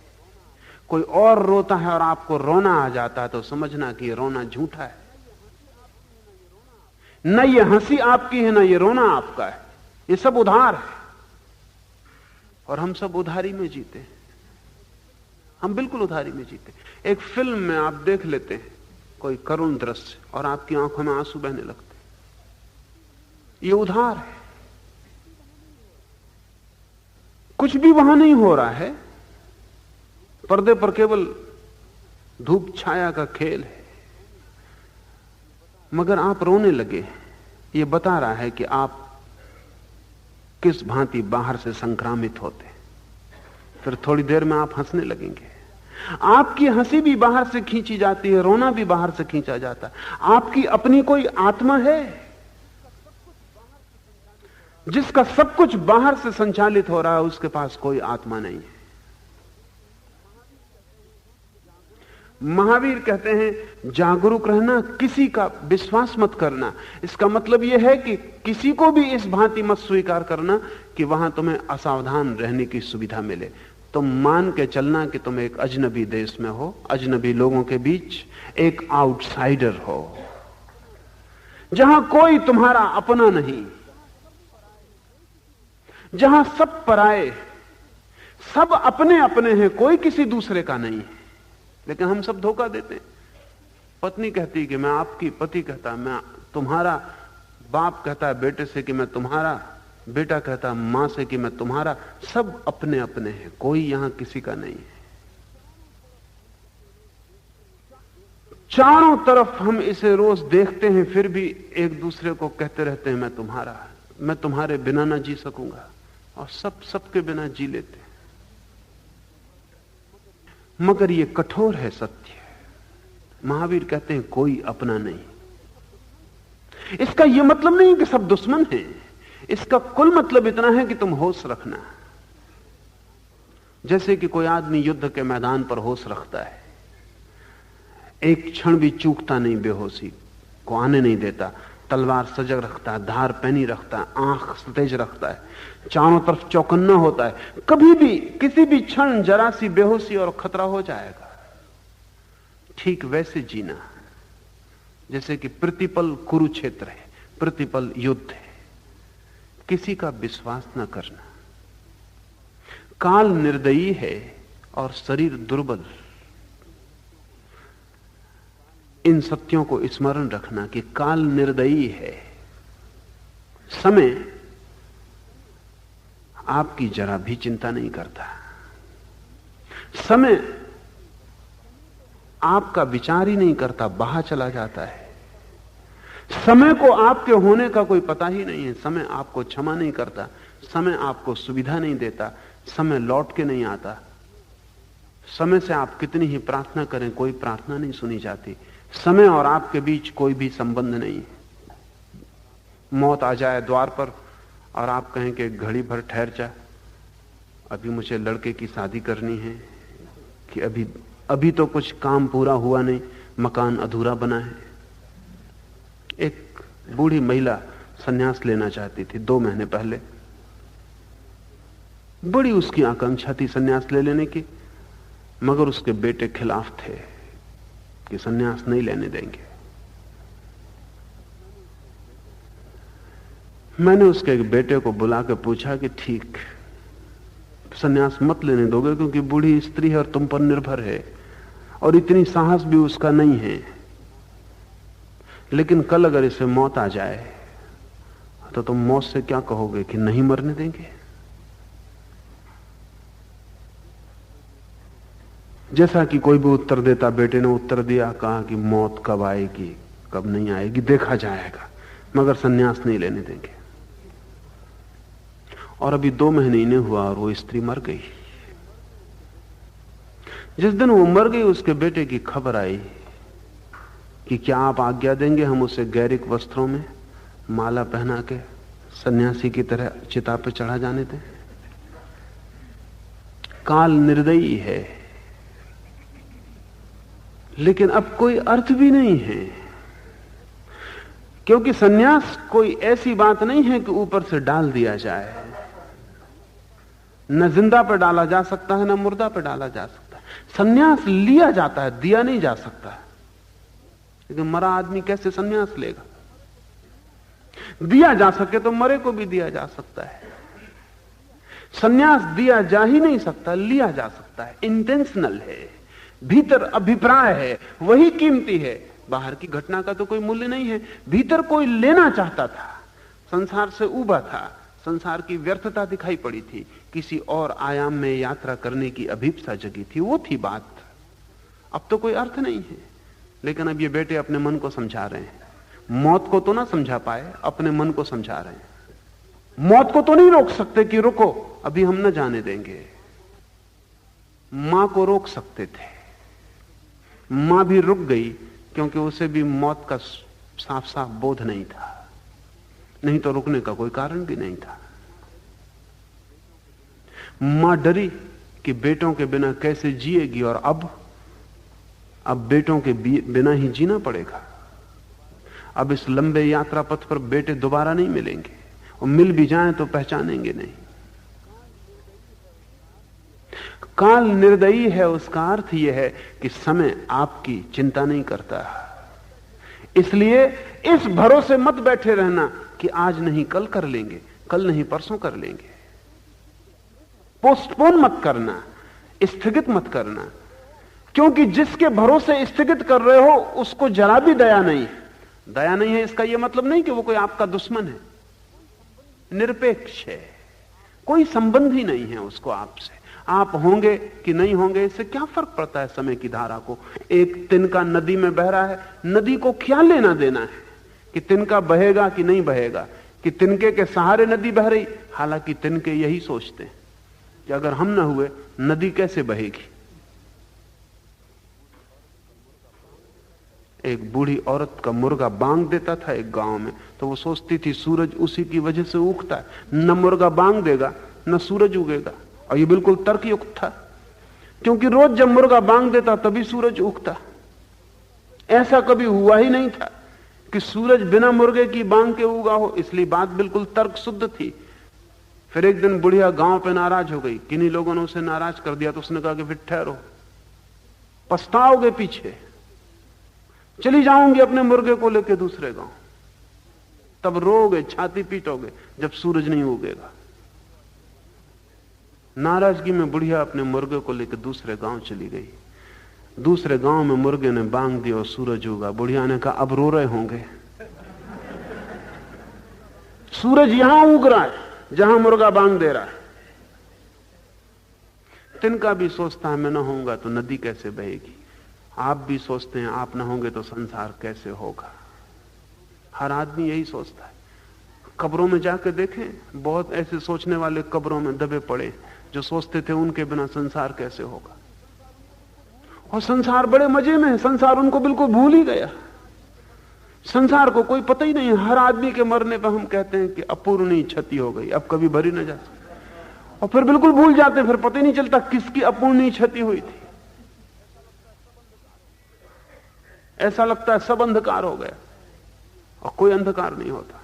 कोई और रोता है और आपको रोना आ जाता है तो समझना कि रोना झूठा है। न ये हंसी आपकी है, न ये रोना आपका है, ये सब उधार है। और हम सब उधारी में जीते हैं, हम बिल्कुल उधारी में जीते। एक फिल्म में आप देख लेते हैं कोई करुण दृश्य और आपकी आंखों में आंसू बहने लगते, ये उधार है। कुछ भी वहां नहीं हो रहा है, पर्दे पर केवल धूप छाया का खेल है, मगर आप रोने लगे। ये बता रहा है कि आप किस भांति बाहर से संक्रामित होते। फिर थोड़ी देर में आप हंसने लगेंगे। आपकी हंसी भी बाहर से खींची जाती है, रोना भी बाहर से खींचा जाता है। आपकी अपनी कोई आत्मा है जिसका सब कुछ बाहर से संचालित हो रहा है, उसके पास कोई आत्मा नहीं है। महावीर कहते हैं जागरूक रहना, किसी का विश्वास मत करना। इसका मतलब यह है कि किसी को भी इस भांति मत स्वीकार करना कि वहां तुम्हें असावधान रहने की सुविधा मिले। तुम मान के चलना कि तुम एक अजनबी देश में हो, अजनबी लोगों के बीच एक आउटसाइडर हो, जहां कोई तुम्हारा अपना नहीं, जहां सब पराए, सब अपने अपने हैं, कोई किसी दूसरे का नहीं है। लेकिन हम सब धोखा देते हैं। पत्नी कहती कि मैं आपकी, पति कहता मैं तुम्हारा, बाप कहता है बेटे से कि मैं तुम्हारा, बेटा कहता है मां से कि मैं तुम्हारा। सब अपने अपने हैं, कोई यहां किसी का नहीं है। चारों तरफ हम इसे रोज देखते हैं, फिर भी एक दूसरे को कहते रहते हैं मैं तुम्हारा, मैं तुम्हारे बिना ना जी सकूंगा, और सब सबके बिना जी लेते हैं। मगर ये कठोर है सत्य। महावीर कहते हैं कोई अपना नहीं। इसका यह मतलब नहीं कि सब दुश्मन हैं, इसका कुल मतलब इतना है कि तुम होश रखना। जैसे कि कोई आदमी युद्ध के मैदान पर होश रखता है, एक क्षण भी चूकता नहीं बेहोशी, को आने नहीं देता, तलवार सजग रखता है, धार पहनी रखता है, आंख सतेज रखता है, चारों तरफ चौकन्ना होता है। कभी भी किसी भी क्षण जरा सी बेहोशी और खतरा हो जाएगा। ठीक वैसे जीना जैसे कि प्रतिपल कुरुक्षेत्र है, प्रतिपल युद्ध है। किसी का विश्वास न करना। काल निर्दयी है और शरीर दुर्बल। इन सत्यों को स्मरण रखना कि काल निर्दयी है। समय आपकी जरा भी चिंता नहीं करता। समय आपका विचार ही नहीं करता, बाहर चला जाता है। समय को आपके होने का कोई पता ही नहीं है। समय आपको क्षमा नहीं करता, समय आपको सुविधा नहीं देता, समय लौट के नहीं आता। समय से आप कितनी ही प्रार्थना करें, कोई प्रार्थना नहीं सुनी जाती। समय और आपके बीच कोई भी संबंध नहीं है। मौत आ जाए द्वार पर और आप कहें कि घड़ी भर ठहर जा, अभी मुझे लड़के की शादी करनी है, कि अभी तो कुछ काम पूरा हुआ नहीं, मकान अधूरा बना है। एक बूढ़ी महिला संन्यास लेना चाहती थी 2 महीने पहले। बड़ी उसकी आकांक्षा थी संन्यास ले लेने की, मगर उसके बेटे खिलाफ थे कि संन्यास नहीं लेने देंगे। मैंने उसके बेटे को बुला के पूछा कि ठीक, संन्यास मत लेने दोगे क्योंकि बूढ़ी स्त्री है और तुम पर निर्भर है, और इतनी साहस भी उसका नहीं है। लेकिन कल अगर इसे मौत आ जाए तो तुम मौत से क्या कहोगे कि नहीं मरने देंगे? जैसा कि कोई भी उत्तर देता, बेटे ने उत्तर दिया, कहा कि मौत कब आएगी कब नहीं आएगी देखा जाएगा, मगर संन्यास नहीं लेने देंगे। और अभी 2 महीने ही हुआ और वो स्त्री मर गई। जिस दिन वो मर गई उसके बेटे की खबर आई कि क्या आप आज्ञा देंगे हम उसे गैरिक वस्त्रों में माला पहना के सन्यासी की तरह चिता पे चढ़ा जाने दें। काल निर्दयी है, लेकिन अब कोई अर्थ भी नहीं है, क्योंकि सन्यास कोई ऐसी बात नहीं है कि ऊपर से डाल दिया जाए। न जिंदा पर डाला जा सकता है, न मुर्दा पर डाला जा सकता है। सन्यास लिया जाता है, दिया नहीं जा सकता। लेकिन मरा आदमी कैसे सन्यास लेगा? दिया जा सके तो मरे को भी दिया जा सकता है। सन्यास दिया जा ही नहीं सकता, लिया जा सकता है। इंटेंशनल है, भीतर अभिप्राय है, वही कीमती है। बाहर की घटना का तो कोई मूल्य नहीं है। भीतर कोई लेना चाहता था, संसार से उबा था, संसार की व्यर्थता दिखाई पड़ी थी, किसी और आयाम में यात्रा करने की अभिप्सा जगी थी, वो थी बात। अब तो कोई अर्थ नहीं है। लेकिन अब ये बेटे अपने मन को समझा रहे हैं। मौत को तो ना समझा पाए, अपने मन को समझा रहे हैं। मौत को तो नहीं रोक सकते कि रुको अभी हम न जाने देंगे। मां को रोक सकते थे, मां भी रुक गई क्योंकि उसे भी मौत का साफ साफ बोध नहीं था, नहीं तो रुकने का कोई कारण भी नहीं था। मां डरी कि बेटों के बिना कैसे जिएगी, और अब बेटों के बिना ही जीना पड़ेगा। अब इस लंबे यात्रा पथ पर बेटे दोबारा नहीं मिलेंगे, और मिल भी जाएं तो पहचानेंगे नहीं। काल निर्दयी है, उसका अर्थ यह है कि समय आपकी चिंता नहीं करता। इसलिए इस भरोसे मत बैठे रहना कि आज नहीं कल कर लेंगे, कल नहीं परसों कर लेंगे। पोस्टपोन मत करना, स्थगित मत करना, क्योंकि जिसके भरोसे स्थगित कर रहे हो उसको जरा भी दया नहीं। दया नहीं है इसका यह मतलब नहीं कि वो कोई आपका दुश्मन है, निरपेक्ष है, कोई संबंध ही नहीं है उसको आपसे। आप होंगे कि नहीं होंगे इससे क्या फर्क पड़ता है समय की धारा को। एक तिनका नदी में बह रहा है, नदी को क्या लेना देना है कि तिनका बहेगा कि नहीं बहेगा, कि तिनके के सहारे नदी बह रही। हालांकि तिनके यही सोचते हैं कि अगर हम ना हुए नदी कैसे बहेगी। एक बूढ़ी औरत का मुर्गा बांग देता था एक गांव में, तो वो सोचती थी सूरज उसी की वजह से उगता है, न मुर्गा बांग देगा न सूरज उगेगा। और ये बिल्कुल तर्कयुक्त था, क्योंकि रोज जब मुर्गा बांग देता तभी सूरज उगता। ऐसा कभी हुआ ही नहीं था कि सूरज बिना मुर्गे की बांग के उगा हो, इसलिए बात बिल्कुल तर्क शुद्ध थी। फिर एक दिन बुढ़िया गांव पे नाराज हो गई, किन्हीं लोगों ने उसे नाराज कर दिया, तो उसने कहा कि फिर ठहरो, पछताओगे पीछे, चली जाऊंगी अपने मुर्गे को लेकर दूसरे गांव, तब रोगे, छाती पीटोगे जब सूरज नहीं उगेगा। नाराजगी में बुढ़िया अपने मुर्गे को लेकर दूसरे गांव चली गई। दूसरे गांव में मुर्गे ने बांग दी और सूरज उगा। बुढ़िया ने कहा अब रो रहे होंगे, सूरज यहां उग रहा है जहां मुर्गा बांग दे रहा है। तिनका भी सोचता है मैं ना होऊंगा तो नदी कैसे बहेगी, आप भी सोचते हैं आप ना होंगे तो संसार कैसे होगा। हर आदमी यही सोचता है। कब्रों में जाकर देखें, बहुत ऐसे सोचने वाले कब्रों में दबे पड़े जो सोचते थे उनके बिना संसार कैसे होगा, और संसार बड़े मजे में है। संसार उनको बिल्कुल भूल ही गया, संसार को कोई पता ही नहीं। हर आदमी के मरने पर हम कहते हैं कि अपूर्णीय क्षति हो गई, अब कभी भरी न जा सकती, और फिर बिल्कुल भूल जाते हैं, फिर पता ही नहीं चलता किसकी अपूर्णीय क्षति हुई थी। ऐसा लगता है सब अंधकार हो गया, और कोई अंधकार नहीं होता।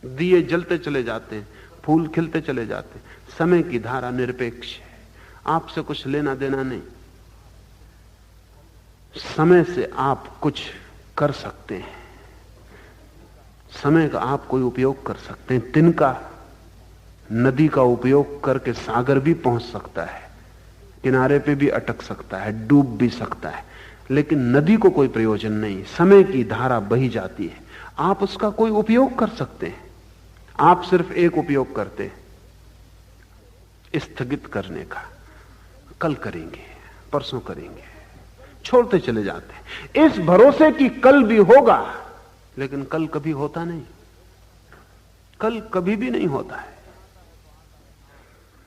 दिए जलते चले जाते हैं, फूल खिलते चले जाते हैं। समय की धारा निरपेक्ष है, आपसे कुछ लेना देना नहीं। समय से आप कुछ कर सकते हैं, समय का आप कोई उपयोग कर सकते हैं। तिनका नदी का उपयोग करके सागर भी पहुंच सकता है, किनारे पे भी अटक सकता है, डूब भी सकता है, लेकिन नदी को कोई प्रयोजन नहीं। समय की धारा बही जाती है, आप उसका कोई उपयोग कर सकते हैं। आप सिर्फ एक उपयोग करते हैं, स्थगित करने का। कल करेंगे, परसों करेंगे, छोड़ते चले जाते हैं इस भरोसे कि कल भी होगा, लेकिन कल कभी होता नहीं। कल कभी भी नहीं होता है।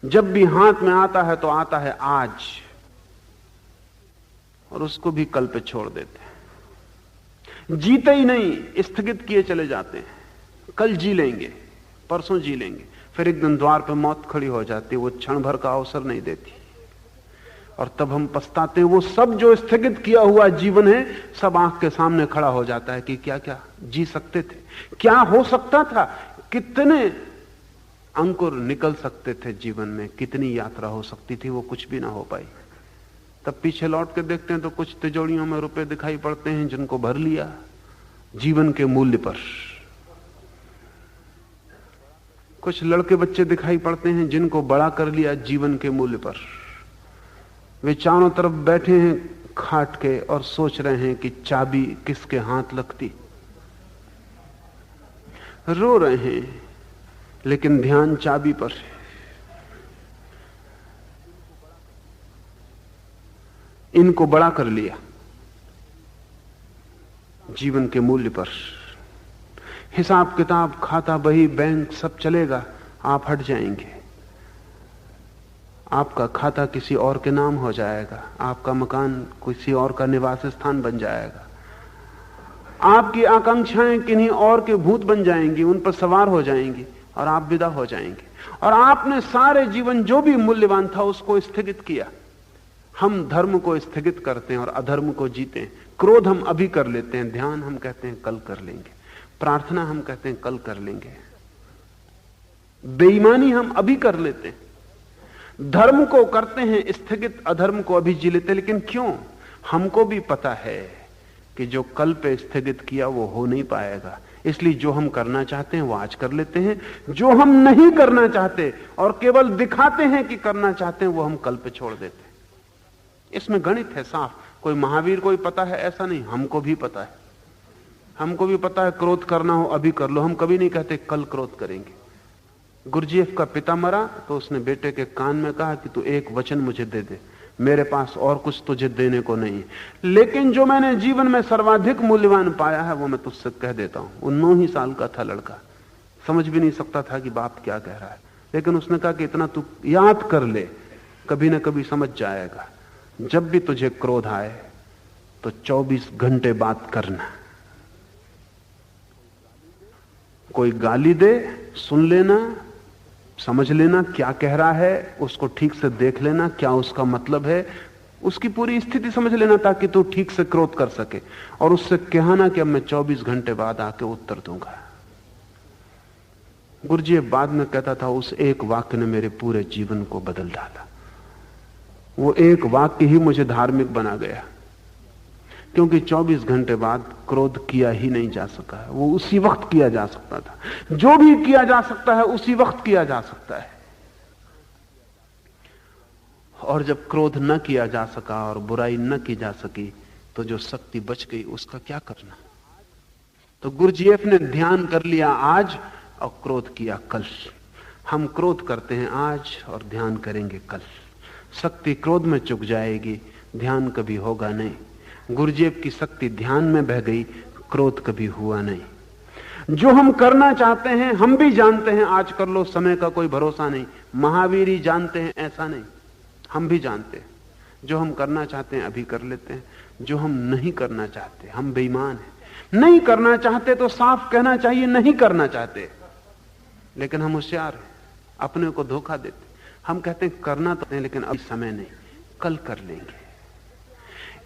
जब भी हाथ में आता है तो आता है आज, और उसको भी कल पे छोड़ देते हैं। जीते ही नहीं, स्थगित किए चले जाते हैं। कल जी लेंगे, परसों जी लेंगे, फिर एक दिन द्वार पे मौत खड़ी हो जाती है, वो क्षण भर का अवसर नहीं देती, और तब हम पछताते हैं। वो सब जो स्थगित किया हुआ जीवन है सब आंख के सामने खड़ा हो जाता है कि क्या क्या जी सकते थे, क्या हो सकता था, कितने अंकुर निकल सकते थे जीवन में, कितनी यात्रा हो सकती थी, वो कुछ भी ना हो पाई। तब पीछे लौट के देखते हैं तो कुछ तिजोरियों में रुपए दिखाई पड़ते हैं जिनको भर लिया जीवन के मूल्य पर। कुछ लड़के बच्चे दिखाई पड़ते हैं जिनको बड़ा कर लिया जीवन के मूल्य पर। वे चारों तरफ बैठे हैं खाट के और सोच रहे हैं कि चाबी किसके हाथ लगती। रो रहे हैं लेकिन ध्यान चाबी पर है। इनको बड़ा कर लिया जीवन के मूल्य पर। हिसाब किताब, खाता, बही, बैंक सब चलेगा, आप हट जाएंगे। आपका खाता किसी और के नाम हो जाएगा, आपका मकान किसी और का निवास स्थान बन जाएगा, आपकी आकांक्षाएं किन्हीं और के भूत बन जाएंगी, उन पर सवार हो जाएंगी और आप विदा हो जाएंगे। और आपने सारे जीवन जो भी मूल्यवान था उसको स्थगित किया। हम धर्म को स्थगित करते हैं और अधर्म को जीते हैं। क्रोध हम अभी कर लेते हैं, ध्यान हम कहते हैं कल कर लेंगे, प्रार्थना हम कहते हैं कल कर लेंगे, बेईमानी हम अभी कर लेते हैं। धर्म को करते हैं स्थगित, अधर्म को अभी जी लेते हैं। लेकिन क्यों? हमको भी पता है कि जो कल पे स्थगित किया वो हो नहीं पाएगा, इसलिए जो हम करना चाहते हैं वो आज कर लेते हैं। जो हम नहीं करना चाहते और केवल दिखाते हैं कि करना चाहते हैं वो हम कल पे छोड़ देते हैं। इसमें गणित है साफ। कोई महावीर कोई पता है ऐसा नहीं, हमको भी पता है। हमको भी पता है क्रोध करना हो अभी कर लो, हम कभी नहीं कहते कल क्रोध करेंगे। गुरजीएफ का पिता मरा तो उसने बेटे के कान में कहा कि तू एक वचन मुझे दे दे, मेरे पास और कुछ तुझे देने को नहीं है, लेकिन जो मैंने जीवन में सर्वाधिक मूल्यवान पाया है वो मैं तुझसे कह देता हूं। वो 9 ही साल का था लड़का, समझ भी नहीं सकता था कि बाप क्या कह रहा है, लेकिन उसने कहा कि इतना तू याद कर ले, कभी ना कभी समझ जाएगा। जब भी तुझे क्रोध आए तो 24 घंटे बात करना। कोई गाली दे, सुन लेना, समझ लेना क्या कह रहा है, उसको ठीक से देख लेना क्या उसका मतलब है, उसकी पूरी स्थिति समझ लेना ताकि तू ठीक से क्रोध कर सके, और उससे कहना कि अब मैं 24 घंटे बाद आके उत्तर दूंगा। गुरुजीएफ बाद में कहता था, उस एक वाक्य ने मेरे पूरे जीवन को बदल डाला। वो एक वाक्य ही मुझे धार्मिक बना गया, क्योंकि 24 घंटे बाद क्रोध किया ही नहीं जा सका। वो उसी वक्त किया जा सकता था। जो भी किया जा सकता है उसी वक्त किया जा सकता है। और जब क्रोध न किया जा सका और बुराई न की जा सकी, तो जो शक्ति बच गई उसका क्या करना। तो गुरुजीएफ ने ध्यान कर लिया आज और क्रोध किया कल। हम क्रोध करते हैं आज और ध्यान करेंगे कल। शक्ति क्रोध में चुक जाएगी, ध्यान कभी होगा नहीं। गुरुजीएफ की शक्ति ध्यान में बह गई, क्रोध कभी हुआ नहीं। जो हम करना चाहते हैं हम भी जानते हैं आज कर लो, समय का कोई भरोसा नहीं। महावीर ही जानते हैं, ऐसा नहीं, हम भी जानते हैं। जो हम करना चाहते हैं अभी कर लेते हैं, जो हम नहीं करना चाहते हम बेईमान हैं। नहीं करना चाहते तो साफ कहना चाहिए नहीं करना चाहते, लेकिन हम होशियार हैं, अपने को धोखा देते। हम कहते हैं करना तो नहीं, लेकिन अभी समय नहीं, कल कर लेंगे।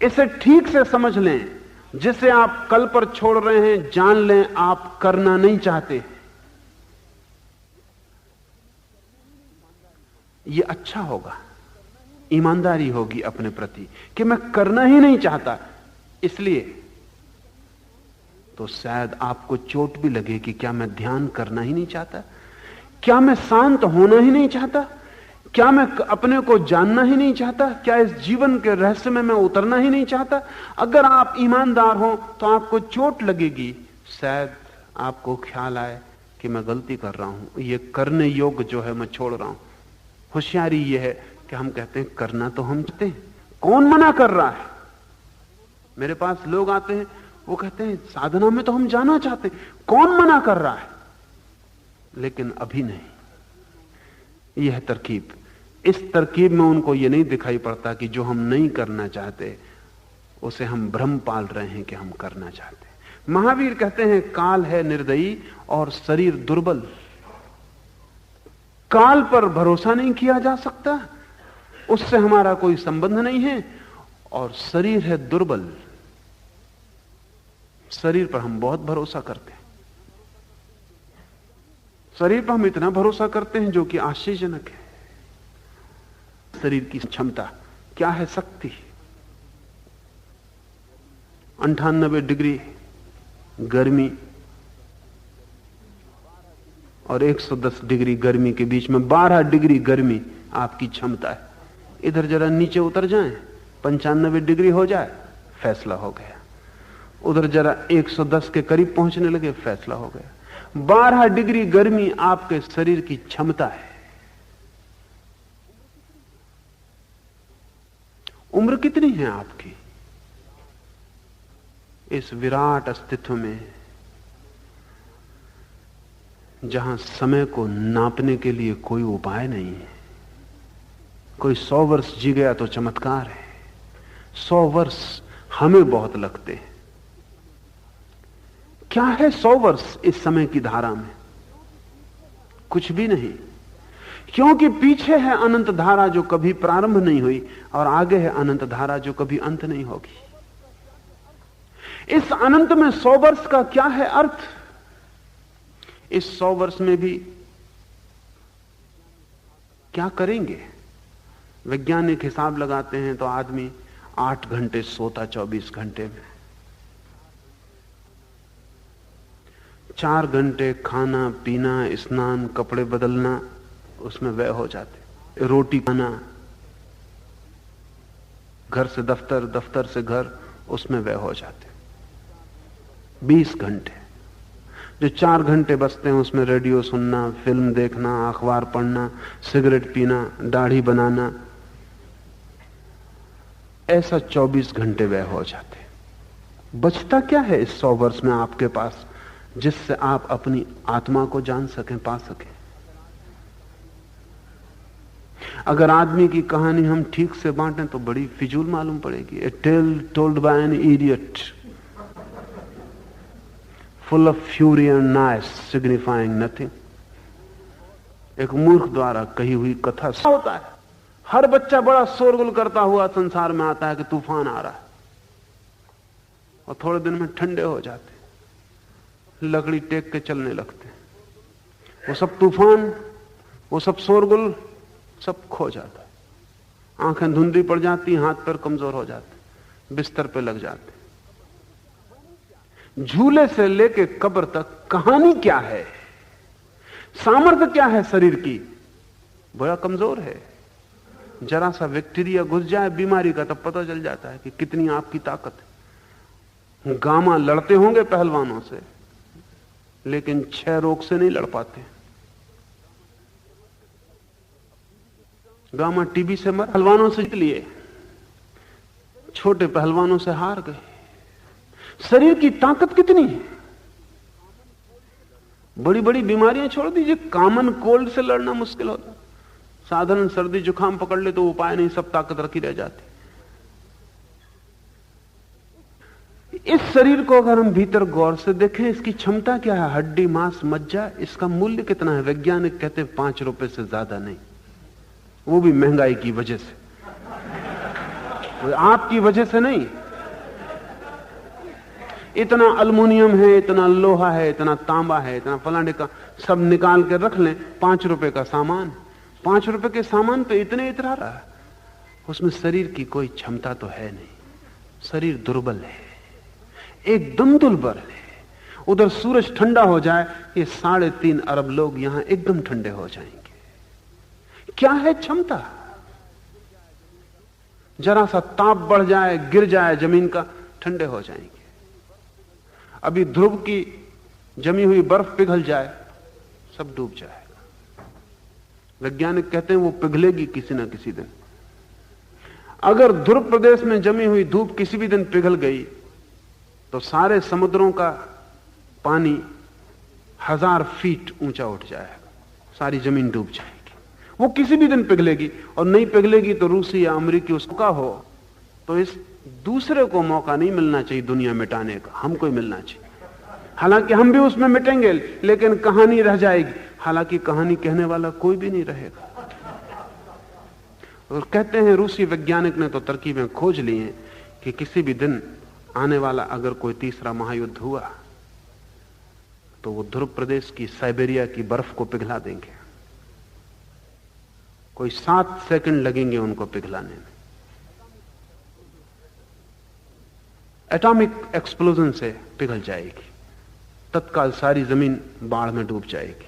इसे ठीक से समझ लें, जिसे आप कल पर छोड़ रहे हैं जान लें आप करना नहीं चाहते। ये अच्छा होगा, ईमानदारी होगी अपने प्रति कि मैं करना ही नहीं चाहता। इसलिए तो शायद आपको चोट भी लगे कि क्या मैं ध्यान करना ही नहीं चाहता, क्या मैं शांत होना ही नहीं चाहता, क्या मैं अपने को जानना ही नहीं चाहता, क्या इस जीवन के रहस्य में मैं उतरना ही नहीं चाहता। अगर आप ईमानदार हो तो आपको चोट लगेगी, शायद आपको ख्याल आए कि मैं गलती कर रहा हूं, ये करने योग्य जो है मैं छोड़ रहा हूं। होशियारी ये है कि हम कहते हैं करना तो हम चाहते हैं, कौन मना कर रहा है। मेरे पास लोग आते हैं, वो कहते हैं साधना में तो हम जाना चाहते हैं, कौन मना कर रहा है, लेकिन अभी नहीं। यह तरकीब, इस तरकीब में उनको यह नहीं दिखाई पड़ता कि जो हम नहीं करना चाहते उसे हम भ्रम पाल रहे हैं कि हम करना चाहते हैं। महावीर कहते हैं काल है निर्दयी और शरीर दुर्बल। काल पर भरोसा नहीं किया जा सकता, उससे हमारा कोई संबंध नहीं है, और शरीर है दुर्बल। शरीर पर हम बहुत भरोसा करते हैं, शरीर पर हम इतना भरोसा करते हैं जो कि आश्चर्यजनक है। शरीर की क्षमता क्या है, शक्ति। 98 डिग्री गर्मी और 110 डिग्री गर्मी के बीच में 12 डिग्री गर्मी आपकी क्षमता है। इधर जरा नीचे उतर जाएं, 95 डिग्री हो जाए, फैसला हो गया। उधर जरा 110 के करीब पहुंचने लगे, फैसला हो गया। 12 डिग्री गर्मी आपके शरीर की क्षमता है। उम्र कितनी है आपकी इस विराट अस्तित्व में, जहां समय को नापने के लिए कोई उपाय नहीं है। कोई 100 वर्ष जी गया तो चमत्कार है, 100 वर्ष हमें बहुत लगते हैं। क्या है 100 वर्ष इस समय की धारा में? कुछ भी नहीं, क्योंकि पीछे है अनंत धारा जो कभी प्रारंभ नहीं हुई, और आगे है अनंत धारा जो कभी अंत नहीं होगी। इस अनंत में 100 वर्ष का क्या है अर्थ? इस 100 वर्ष में भी क्या करेंगे? वैज्ञानिक हिसाब लगाते हैं तो आदमी 8 घंटे सोता 24 घंटे में, 4 घंटे खाना पीना स्नान कपड़े बदलना उसमें व्यय हो जाते। रोटी खाना, घर से दफ्तर, दफ्तर से घर, उसमें व्यय हो जाते। 20 घंटे। जो 4 घंटे बचते हैं उसमें रेडियो सुनना, फिल्म देखना, अखबार पढ़ना, सिगरेट पीना, दाढ़ी बनाना, ऐसा 24 घंटे व्यय हो जाते। बचता क्या है इस 100 वर्ष में आपके पास जिससे आप अपनी आत्मा को जान सकें, पा सकें? अगर आदमी की कहानी हम ठीक से बांटें तो बड़ी फिजूल मालूम पड़ेगी। A tale told by an idiot full of fury and nice signifying nothing। एक मूर्ख द्वारा कही हुई कथा होता है, हर बच्चा बड़ा शोरगुल करता हुआ संसार में आता है कि तूफान आ रहा है, और थोड़े दिन में ठंडे हो जाते, लकड़ी टेक के चलने लगते। वो सब तूफान, वो सब शोरगुल सब खो जाता है। आंखें धुंधली पड़ जाती, हाथ पैर कमजोर हो जाते, बिस्तर पे लग जाते। झूले से लेके कब्र तक कहानी क्या है, सामर्थ्य क्या है शरीर की, बड़ा कमजोर है। जरा सा बैक्टीरिया घुस जाए बीमारी का, तब पता चल जाता है कि कितनी आपकी ताकत है। गामा लड़ते होंगे पहलवानों से, लेकिन क्षय रोग से नहीं लड़ पाते। गामा टीबी से मर, पहलवानों से जीत लिए, छोटे पहलवानों से हार गए। शरीर की ताकत कितनी है। बड़ी बड़ी बीमारियां छोड़ दीजिए, कॉमन कोल्ड से लड़ना मुश्किल होता। साधारण सर्दी जुकाम पकड़ ले तो उपाय नहीं, सब ताकत रखी रह जाती। इस शरीर को अगर हम भीतर गौर से देखें, इसकी क्षमता क्या है, हड्डी मांस मज्जा, इसका मूल्य कितना है? वैज्ञानिक कहते हैं 5 रुपए से ज्यादा नहीं, वो भी महंगाई की वजह से, आपकी वजह से नहीं। इतना अल्युमिनियम है, इतना लोहा है, इतना तांबा है, इतना फलाने का, सब निकाल के रख लें, 5 रुपए का सामान, 5 रुपए के सामान पे इतने इतरा रहा है। उसमें शरीर की कोई क्षमता तो है नहीं। शरीर दुर्बल है, एकदम दुर्बल है। उधर सूरज ठंडा हो जाए, ये 3.5 अरब लोग यहां एकदम ठंडे हो जाएंगे। क्या है क्षमता? जरा सा ताप बढ़ जाए, गिर जाए जमीन का, ठंडे हो जाएंगे। अभी ध्रुव की जमी हुई बर्फ पिघल जाए, सब डूब जाएगा। वैज्ञानिक कहते हैं वो पिघलेगी किसी ना किसी दिन। अगर ध्रुव प्रदेश में जमी हुई धूप किसी भी दिन पिघल गई तो सारे समुद्रों का पानी 1000 फीट ऊंचा उठ जाएगा, सारी जमीन डूब जाएगी। वो किसी भी दिन पिघलेगी, और नहीं पिघलेगी तो रूसी या अमेरिकी उसका हो, तो इस दूसरे को मौका नहीं मिलना चाहिए दुनिया मिटाने का, हमको ही मिलना चाहिए। हालांकि हम भी उसमें मिटेंगे, लेकिन कहानी रह जाएगी। हालांकि कहानी कहने वाला कोई भी नहीं रहेगा। और कहते हैं रूसी वैज्ञानिक ने तो तरकीबें खोज ली हैं कि किसी भी दिन आने वाला अगर कोई तीसरा महायुद्ध हुआ तो वो ध्रुव प्रदेश की, साइबेरिया की बर्फ को पिघला देंगे। कोई 7 सेकंड लगेंगे उनको पिघलाने में। एटॉमिक एक्सप्लोजन से पिघल जाएगी, तत्काल सारी जमीन बाढ़ में डूब जाएगी।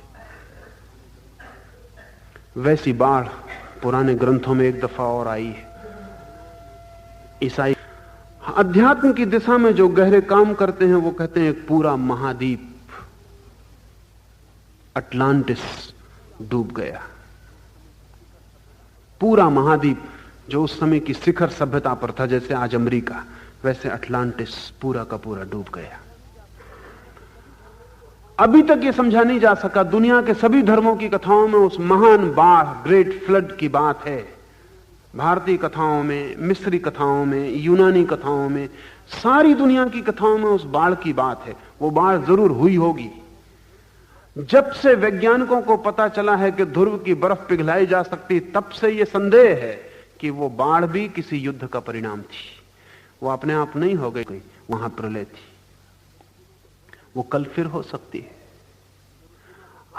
वैसी बाढ़ पुराने ग्रंथों में एक दफा और आई है। ईसाई अध्यात्म की दिशा में जो गहरे काम करते हैं वो कहते हैं एक पूरा महाद्वीप अटलांटिस डूब गया। पूरा महाद्वीप जो उस समय की शिखर सभ्यता पर था, जैसे आज अमेरिका, वैसे अटलांटिस पूरा का पूरा डूब गया। अभी तक ये समझा नहीं जा सका। दुनिया के सभी धर्मों की कथाओं में उस महान बाढ़, ग्रेट फ्लड की बात है। भारतीय कथाओं में, मिस्री कथाओं में, यूनानी कथाओं में, सारी दुनिया की कथाओं में उस बाढ़ की बात है। वो बाढ़ जरूर हुई होगी। जब से वैज्ञानिकों को पता चला है कि ध्रुव की बर्फ पिघलाई जा सकती, तब से यह संदेह है कि वो बाढ़ भी किसी युद्ध का परिणाम थी। वो अपने आप नहीं हो गई, वहां प्रलय थी। वो कल फिर हो सकती है।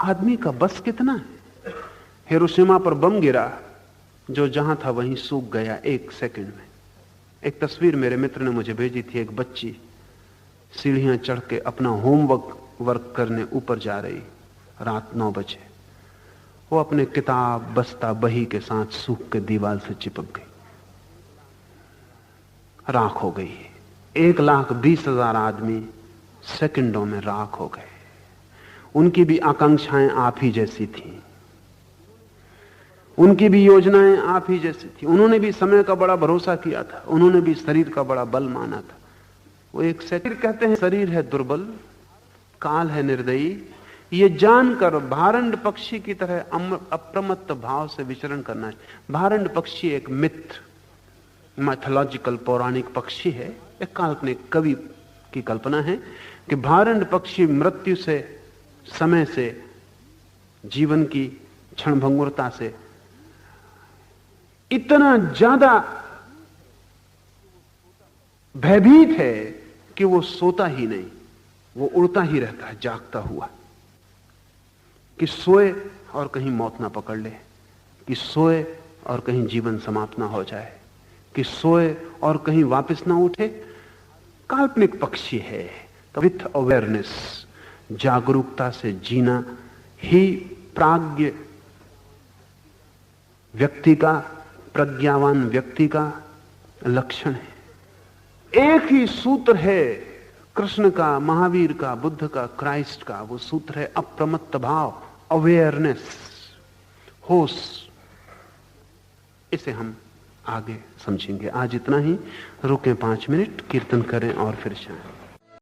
आदमी का बस कितना है? हिरोशिमा पर बम गिरा, जो जहां था वहीं सूख गया 1 सेकंड में। एक तस्वीर मेरे मित्र ने मुझे भेजी थी। एक बच्ची सीढ़ियां चढ़ के अपना होमवर्क करने ऊपर जा रही, रात 9 बजे। वो अपने किताब, बस्ता, बही के साथ सूख के दीवार से चिपक गई, राख हो गई। 1,20,000 आदमी सेकंडों में राख हो गए। उनकी भी आकांक्षाएं आप ही जैसी थीं, उनकी भी योजनाएं आप ही जैसी थी। उन्होंने भी समय का बड़ा भरोसा किया था, उन्होंने भी शरीर का बड़ा बल माना था। वो एक सेकंड कहते हैं शरीर है दुर्बल, काल है निर्दयी, ये जानकर भारंड पक्षी की तरह अप्रमत्त भाव से विचरण करना है। भारंड पक्षी एक मिथ, मैथोलॉजिकल पौराणिक पक्षी है। एक काल्पनिक कवि की कल्पना है कि भारंड पक्षी मृत्यु से, समय से, जीवन की क्षणभंगुरता से इतना ज्यादा भयभीत है कि वो सोता ही नहीं, वो उड़ता ही रहता है जागता हुआ, कि सोए और कहीं मौत ना पकड़ ले, कि सोए और कहीं जीवन समाप्त ना हो जाए, कि सोए और कहीं वापस ना उठे। काल्पनिक पक्षी है। विथ अवेयरनेस, जागरूकता से जीना ही प्राज्ञ व्यक्ति का, प्रज्ञावान व्यक्ति का लक्षण है। एक ही सूत्र है कृष्ण का, महावीर का, बुद्ध का, क्राइस्ट का, वो सूत्र है अप्रमत्त भाव, अवेयरनेस, होश। इसे हम आगे समझेंगे। आज इतना ही। रुकें 5 मिनट, कीर्तन करें और फिर जाएं।